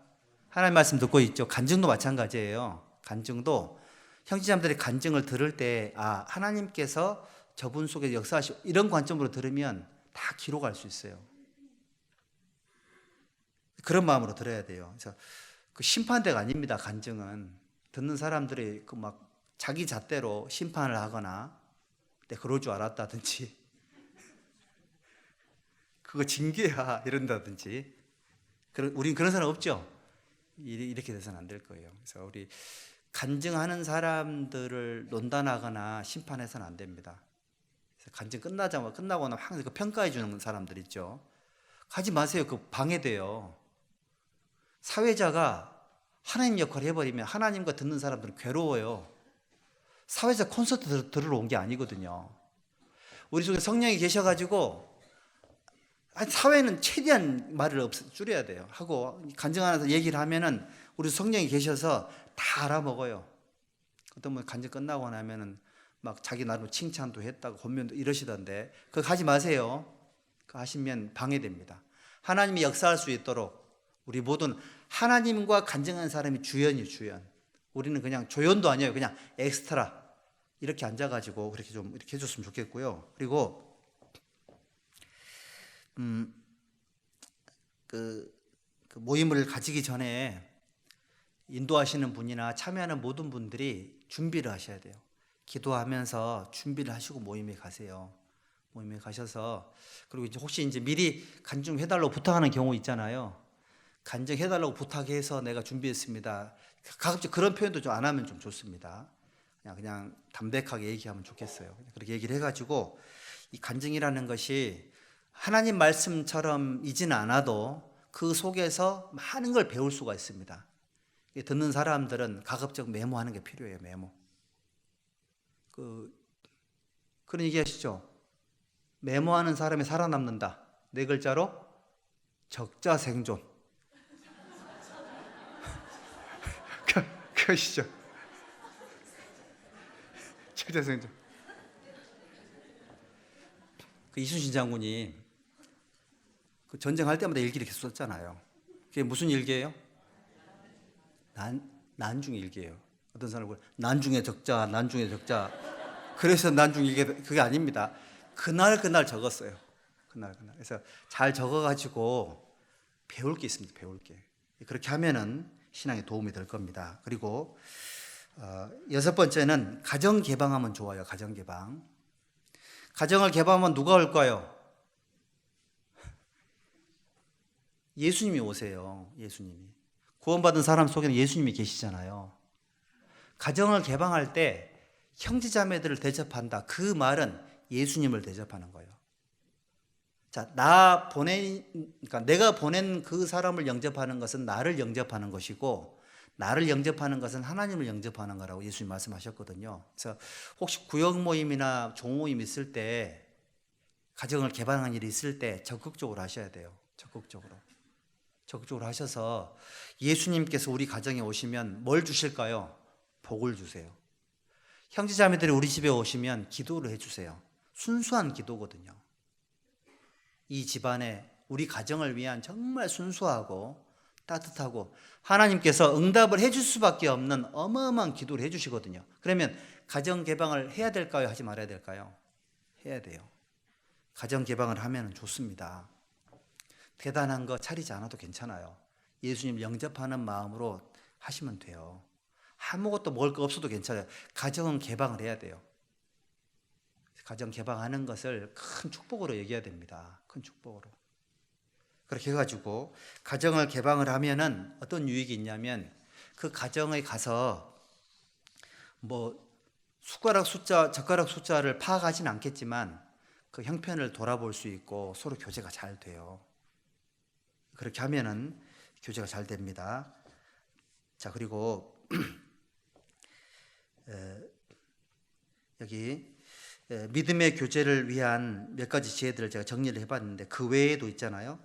하나님 말씀 듣고 있죠. 간증도 마찬가지예요. 간증도 형제자매들이 간증을 들을 때 하나님께서 저분 속에 역사하시고 이런 관점으로 들으면 다 기록할 수 있어요. 그런 마음으로 들어야 돼요. 그래서 그 심판대가 아닙니다. 간증은 듣는 사람들이 그 막 자기 잣대로 심판을 하거나 내 그럴 줄 알았다든지 그거 징계야 이런다든지. 우린 그런 사람 없죠. 이렇게 돼서는 안 될 거예요. 그래서 우리 간증하는 사람들을 논단하거나 심판해서는 안 됩니다. 그래서 간증 끝나고 나면 항상 그 평가해 주는 사람들 있죠. 하지 마세요. 그 방해돼요. 사회자가 하나님 역할을 해버리면 하나님과 듣는 사람들은 괴로워요. 사회자 콘서트 들으러 온 게 아니거든요. 우리 속에 성령이 계셔가지고 사회는 최대한 말을 줄여야 돼요. 하고 간증하면서 얘기를 하면은 우리 성령이 계셔서 다 알아먹어요. 어떤 분 간증 끝나고 나면은 막 자기 나름 칭찬도 했다고 권면도 이러시던데 그거 하지 마세요. 그거 하시면 방해됩니다. 하나님이 역사할 수 있도록 우리 모든 하나님과 간증하는 사람이 주연이에요. 주연. 우리는 그냥 조연도 아니에요. 그냥 엑스트라 이렇게 앉아가지고 그렇게 좀 이렇게 해줬으면 좋겠고요. 그리고 그 모임을 가지기 전에 인도하시는 분이나 참여하는 모든 분들이 준비를 하셔야 돼요. 기도하면서 준비를 하시고 모임에 가세요. 모임에 가셔서 그리고 이제 혹시 이제 미리 간증해달라고 부탁하는 경우 있잖아요. 간증해달라고 부탁해서 내가 준비했습니다. 가급적 그런 표현도 좀 안 하면 좀 좋습니다. 그냥 담백하게 얘기하면 좋겠어요. 그렇게 얘기를 해가지고 이 간증이라는 것이 하나님 말씀처럼이지는 않아도 그 속에서 많은 걸 배울 수가 있습니다. 듣는 사람들은 가급적 메모하는 게 필요해요. 메모. 그런 얘기 하시죠. 메모하는 사람이 살아남는다. 4글자로 적자생존. 그것이죠. 적자생존. 이순신 장군이 그 전쟁할 때마다 일기를 계속 썼잖아요. 그게 무슨 일기예요? 난중 일기예요. 어떤 사람은 난중의 적자, 난중의 적자. 그래서 난중 일기 그게 아닙니다. 그날 적었어요. 그날. 그래서 잘 적어가지고 배울 게 있습니다. 배울 게. 그렇게 하면은 신앙에 도움이 될 겁니다. 그리고 6번째는 가정 개방하면 좋아요. 가정 개방. 가정을 개방하면 누가 올까요? 예수님이 오세요. 예수님이. 구원받은 사람 속에는 예수님이 계시잖아요. 가정을 개방할 때 형제자매들을 대접한다. 그 말은 예수님을 대접하는 거예요. 자, 그러니까 내가 보낸 그 사람을 영접하는 것은 나를 영접하는 것이고, 나를 영접하는 것은 하나님을 영접하는 거라고 예수님 말씀하셨거든요. 그래서 혹시 구역 모임이나 종모임 있을 때, 가정을 개방하는 일이 있을 때 적극적으로 하셔야 돼요. 적극적으로 하셔서 예수님께서 우리 가정에 오시면 뭘 주실까요? 복을 주세요. 형제자매들이 우리 집에 오시면 기도를 해주세요. 순수한 기도거든요. 이 집안에 우리 가정을 위한 정말 순수하고 따뜻하고 하나님께서 응답을 해줄 수밖에 없는 어마어마한 기도를 해주시거든요. 그러면 가정 개방을 해야 될까요? 하지 말아야 될까요? 해야 돼요. 가정 개방을 하면 좋습니다. 대단한 거 차리지 않아도 괜찮아요. 예수님 영접하는 마음으로 하시면 돼요. 아무것도 먹을 거 없어도 괜찮아요. 가정은 개방을 해야 돼요. 가정 개방하는 것을 큰 축복으로 얘기해야 됩니다. 큰 축복으로. 그렇게 해가지고 가정을 개방을 하면은 어떤 유익이 있냐면 그 가정에 가서 뭐 숟가락 숫자, 젓가락 숫자를 파악하지는 않겠지만 그 형편을 돌아볼 수 있고 서로 교제가 잘 돼요. 그렇게 하면은 교제가 잘 됩니다. 자, 그리고 여기 믿음의 교제를 위한 몇 가지 지혜들을 제가 정리를 해봤는데 그 외에도 있잖아요.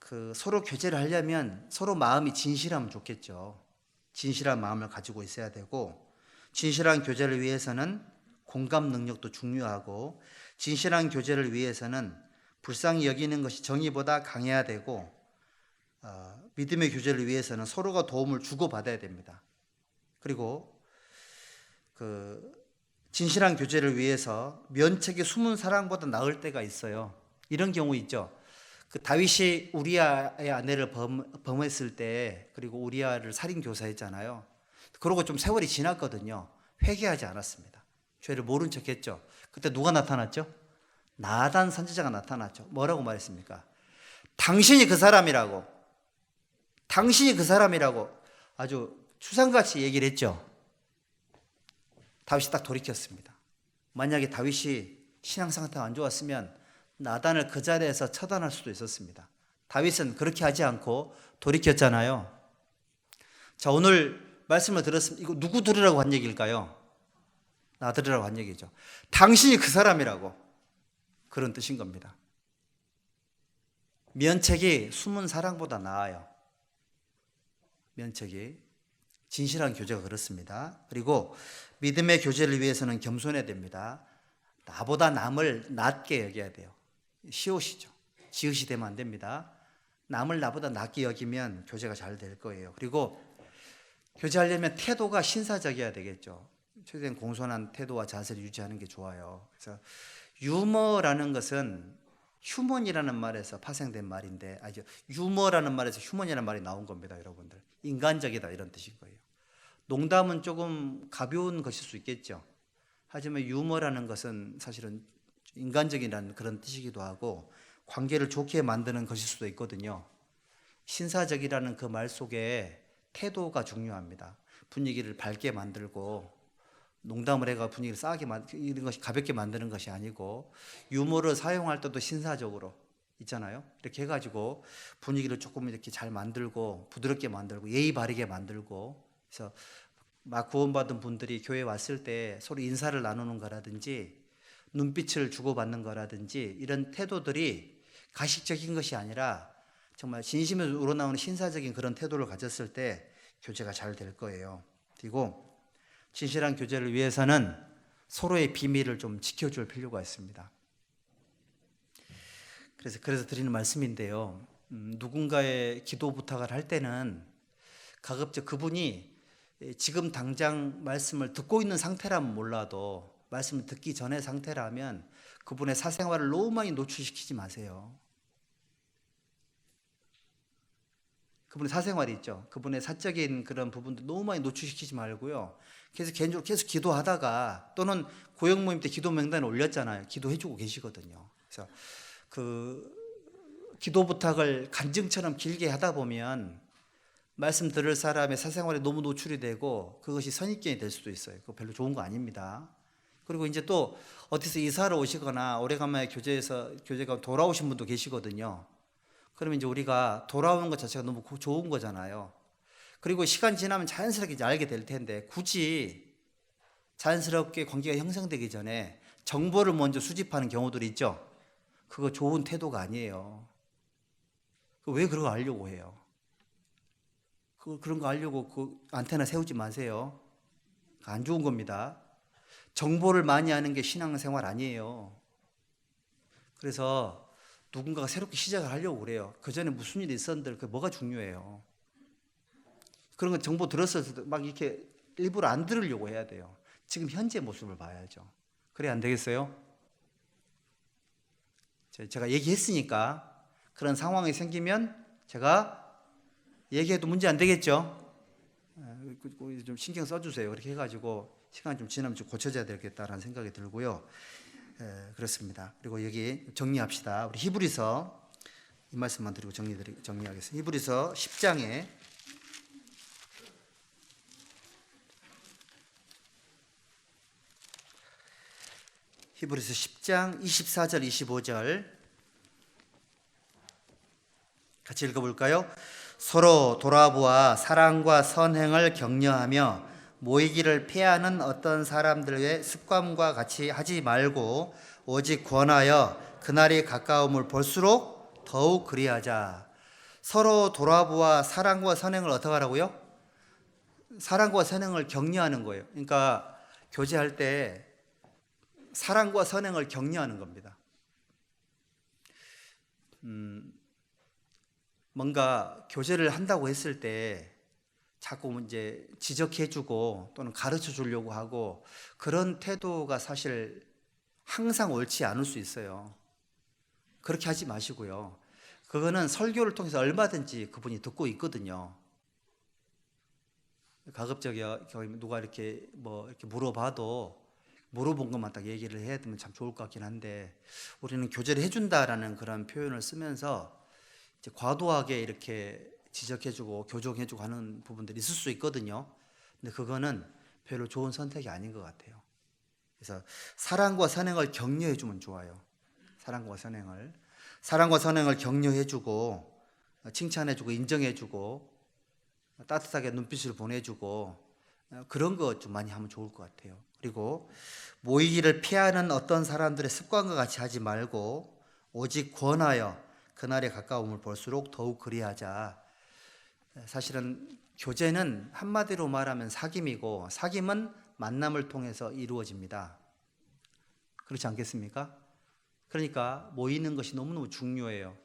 그 서로 교제를 하려면 서로 마음이 진실하면 좋겠죠. 진실한 마음을 가지고 있어야 되고, 진실한 교제를 위해서는 공감 능력도 중요하고, 진실한 교제를 위해서는 불쌍히 여기는 것이 정의보다 강해야 되고, 믿음의 교제를 위해서는 서로가 도움을 주고받아야 됩니다. 그리고 진실한 교제를 위해서 면책의 숨은 사랑보다 나을 때가 있어요. 이런 경우 있죠. 다윗이 우리아의 아내를 범했을 때, 그리고 우리아를 살인 교사했잖아요. 그러고 좀 세월이 지났거든요. 회개하지 않았습니다. 죄를 모른 척했죠. 그때 누가 나타났죠? 나단 선지자가 나타났죠. 뭐라고 말했습니까? 당신이 그 사람이라고, 당신이 그 사람이라고 아주 추상같이 얘기를 했죠. 다윗이 딱 돌이켰습니다. 만약에 다윗이 신앙 상태가 안 좋았으면 나단을 그 자리에서 처단할 수도 있었습니다. 다윗은 그렇게 하지 않고 돌이켰잖아요. 자, 오늘 말씀을 들었으면 이거 누구 들으라고 한 얘기일까요? 나 들으라고 한 얘기죠. 당신이 그 사람이라고, 그런 뜻인 겁니다. 면책이 숨은 사랑보다 나아요. 면책이. 진실한 교제가 그렇습니다. 그리고 믿음의 교제를 위해서는 겸손해야 됩니다. 나보다 남을 낮게 여겨야 돼요. 시옷이죠. 지읒이 되면 안 됩니다. 남을 나보다 낮게 여기면 교제가 잘 될 거예요. 그리고 교제하려면 태도가 신사적이어야 되겠죠. 최대한 공손한 태도와 자세를 유지하는 게 좋아요. 그래서 유머라는 것은 휴먼이라는 말에서 파생된 말인데, 유머라는 말에서 휴먼이라는 말이 나온 겁니다, 여러분들. 인간적이다 이런 뜻인 거예요. 농담은 조금 가벼운 것일 수 있겠죠. 하지만 유머라는 것은 사실은 인간적이라는 그런 뜻이기도 하고 관계를 좋게 만드는 것일 수도 있거든요. 신사적이라는 그 말 속에 태도가 중요합니다. 분위기를 밝게 만들고 농담을 해가 분위기를 싸게 이런 것이 가볍게 만드는 것이 아니고, 유머를 사용할 때도 신사적으로 있잖아요. 이렇게 해가지고 분위기를 조금 이렇게 잘 만들고 부드럽게 만들고 예의 바르게 만들고, 그래서 막 구원받은 분들이 교회 왔을 때 서로 인사를 나누는 거라든지 눈빛을 주고받는 거라든지 이런 태도들이 가식적인 것이 아니라 정말 진심에서 우러나오는 신사적인 그런 태도를 가졌을 때 교제가 잘 될 거예요. 그리고 진실한 교제를 위해서는 서로의 비밀을 좀 지켜줄 필요가 있습니다. 그래서 드리는 말씀인데요. 누군가의 기도 부탁을 할 때는 가급적 그분이 지금 당장 말씀을 듣고 있는 상태라면 몰라도, 말씀을 듣기 전의 상태라면 그분의 사생활을 너무 많이 노출시키지 마세요. 그분의 사생활이 있죠. 그분의 사적인 그런 부분도 너무 많이 노출시키지 말고요. 그래서 개인적으로 계속 기도하다가, 또는 고역 모임 때 기도 명단에 올렸잖아요. 기도해주고 계시거든요. 그래서 그 기도 부탁을 간증처럼 길게 하다 보면 말씀 들을 사람의 사생활에 너무 노출이 되고 그것이 선입견이 될 수도 있어요. 그거 별로 좋은 거 아닙니다. 그리고 이제 또 어디서 이사를 오시거나 오래간만에 교제가 돌아오신 분도 계시거든요. 그러면 이제 우리가 돌아오는 것 자체가 너무 좋은 거잖아요. 그리고 시간 지나면 자연스럽게 이제 알게 될 텐데, 굳이 자연스럽게 관계가 형성되기 전에 정보를 먼저 수집하는 경우들이 있죠. 그거 좋은 태도가 아니에요. 왜 그런 거 알려고 해요? 그런 거 알려고 그 안테나 세우지 마세요. 안 좋은 겁니다. 정보를 많이 아는 게 신앙생활 아니에요. 그래서 누군가가 새롭게 시작을 하려고 그래요. 그 전에 무슨 일이 있었는데 그게 뭐가 중요해요. 그런 거 정보 들었을 때 막 이렇게 일부러 안 들으려고 해야 돼요. 지금 현재 모습을 봐야죠. 그래 안 되겠어요? 제가 얘기했으니까 그런 상황이 생기면 제가 얘기해도 문제 안 되겠죠? 좀 신경 써주세요. 그렇게 해가지고 시간이 좀 지나면 좀 고쳐져야 되겠다라는 생각이 들고요. 그렇습니다. 그리고 여기 정리합시다. 우리 히브리서, 이 말씀만 드리고 정리하겠습니다. 히브리서 10장에 히브리서 10장 24절 25절 같이 읽어볼까요? 서로 돌아보아 사랑과 선행을 격려하며 모이기를 피하는 어떤 사람들의 습관과 같이 하지 말고 오직 권하여 그날이 가까움을 볼수록 더욱 그리하자. 서로 돌아보아 사랑과 선행을 어떻게 하라고요? 사랑과 선행을 격려하는 거예요. 그러니까 교제할 때 사랑과 선행을 격려하는 겁니다. 뭔가 교제를 한다고 했을 때 자꾸 이제 지적해주고 또는 가르쳐 주려고 하고, 그런 태도가 사실 항상 옳지 않을 수 있어요. 그렇게 하지 마시고요. 그거는 설교를 통해서 얼마든지 그분이 듣고 있거든요. 가급적이야 누가 이렇게 이렇게 물어봐도 물어본 것만 딱 얘기를 해야 되면 참 좋을 것 같긴 한데, 우리는 교제를 해준다라는 그런 표현을 쓰면서 이제 과도하게 이렇게 지적해주고 교정해주고 하는 부분들이 있을 수 있거든요. 근데 그거는 별로 좋은 선택이 아닌 것 같아요. 그래서 사랑과 선행을 격려해주면 좋아요. 사랑과 선행을 격려해주고 칭찬해주고 인정해주고 따뜻하게 눈빛을 보내주고 그런 거 좀 많이 하면 좋을 것 같아요. 그리고 모이기를 피하는 어떤 사람들의 습관과 같이 하지 말고 오직 권하여 그날의 가까움을 볼수록 더욱 그리하자. 사실은 교제는 한마디로 말하면 사귐이고, 사귐은 만남을 통해서 이루어집니다. 그렇지 않겠습니까? 그러니까 모이는 것이 너무너무 중요해요.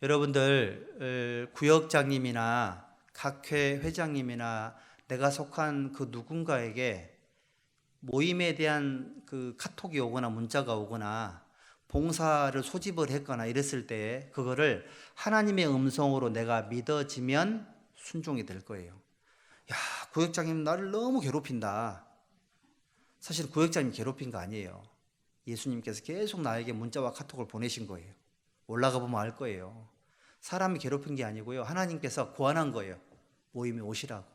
여러분들 구역장님이나 각회 회장님이나 내가 속한 그 누군가에게 모임에 대한 그 카톡이 오거나 문자가 오거나 봉사를 소집을 했거나 이랬을 때 그거를 하나님의 음성으로 내가 믿어지면 순종이 될 거예요. 야, 구역장님 나를 너무 괴롭힌다. 사실 구역장님 괴롭힌 거 아니에요. 예수님께서 계속 나에게 문자와 카톡을 보내신 거예요. 올라가 보면 알 거예요. 사람이 괴롭힌 게 아니고요. 하나님께서 권한 거예요. 모임에 오시라고.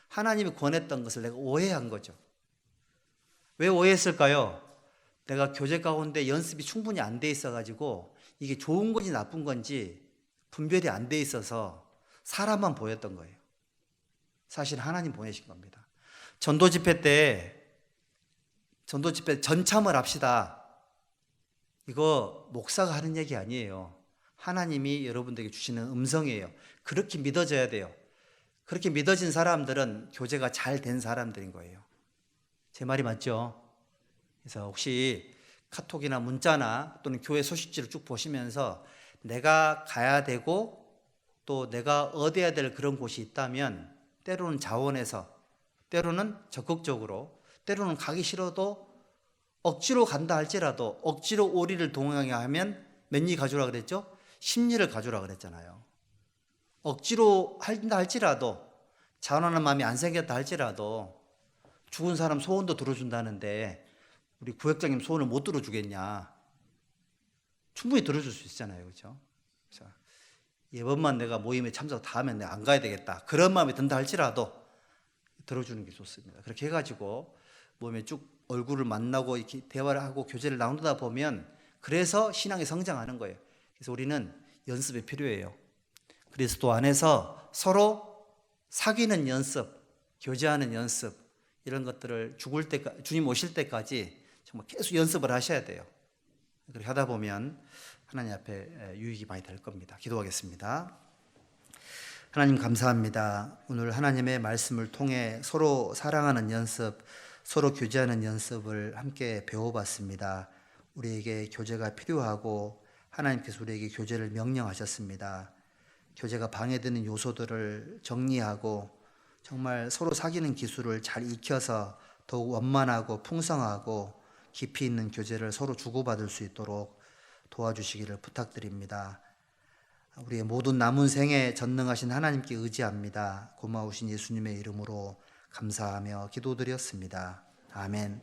하나님이 권했던 것을 내가 오해한 거죠. 왜 오해했을까요? 내가 교제 가운데 연습이 충분히 안 돼 있어가지고 이게 좋은 건지 나쁜 건지 분별이 안 돼 있어서 사람만 보였던 거예요. 사실 하나님 보내신 겁니다. 전도 집회 때 전참을 합시다. 이거 목사가 하는 얘기 아니에요. 하나님이 여러분들에게 주시는 음성이에요. 그렇게 믿어져야 돼요. 그렇게 믿어진 사람들은 교제가 잘 된 사람들인 거예요. 제 말이 맞죠? 그래서 혹시 카톡이나 문자나 또는 교회 소식지를 쭉 보시면서 내가 가야 되고 또 내가 얻어야 될 그런 곳이 있다면 때로는 자원해서, 때로는 적극적으로, 때로는 가기 싫어도 억지로 간다 할지라도 억지로 오리를 동행하게 하면 몇 리 가져라 그랬죠? 10리를 가져라 그랬잖아요. 억지로 한다 할지라도, 자원하는 마음이 안 생겼다 할지라도 죽은 사람 소원도 들어준다는데 우리 구역장님 소원을 못 들어주겠냐? 충분히 들어줄 수 있잖아요. 그렇죠? 그래서 이번만 내가 모임에 참석 다 하면 내가 안 가야 되겠다. 그런 마음이 든다 할지라도 들어주는 게 좋습니다. 그렇게 해가지고 모임에 쭉 얼굴을 만나고 이렇게 대화를 하고 교제를 나누다 보면 그래서 신앙이 성장하는 거예요. 그래서 우리는 연습이 필요해요. 그리스도 안에서 서로 사귀는 연습, 교제하는 연습, 이런 것들을 죽을 때까지, 주님 오실 때까지 정말 계속 연습을 하셔야 돼요. 그렇게 하다 보면 하나님 앞에 유익이 많이 될 겁니다. 기도하겠습니다. 하나님 감사합니다. 오늘 하나님의 말씀을 통해 서로 사랑하는 연습, 서로 교제하는 연습을 함께 배워봤습니다. 우리에게 교제가 필요하고 하나님께서 우리에게 교제를 명령하셨습니다. 교제가 방해되는 요소들을 정리하고 정말 서로 사귀는 기술을 잘 익혀서 더욱 원만하고 풍성하고 깊이 있는 교제를 서로 주고받을 수 있도록 도와주시기를 부탁드립니다. 우리의 모든 남은 생에 전능하신 하나님께 의지합니다. 고마우신 예수님의 이름으로 감사하며 기도드렸습니다. 아멘.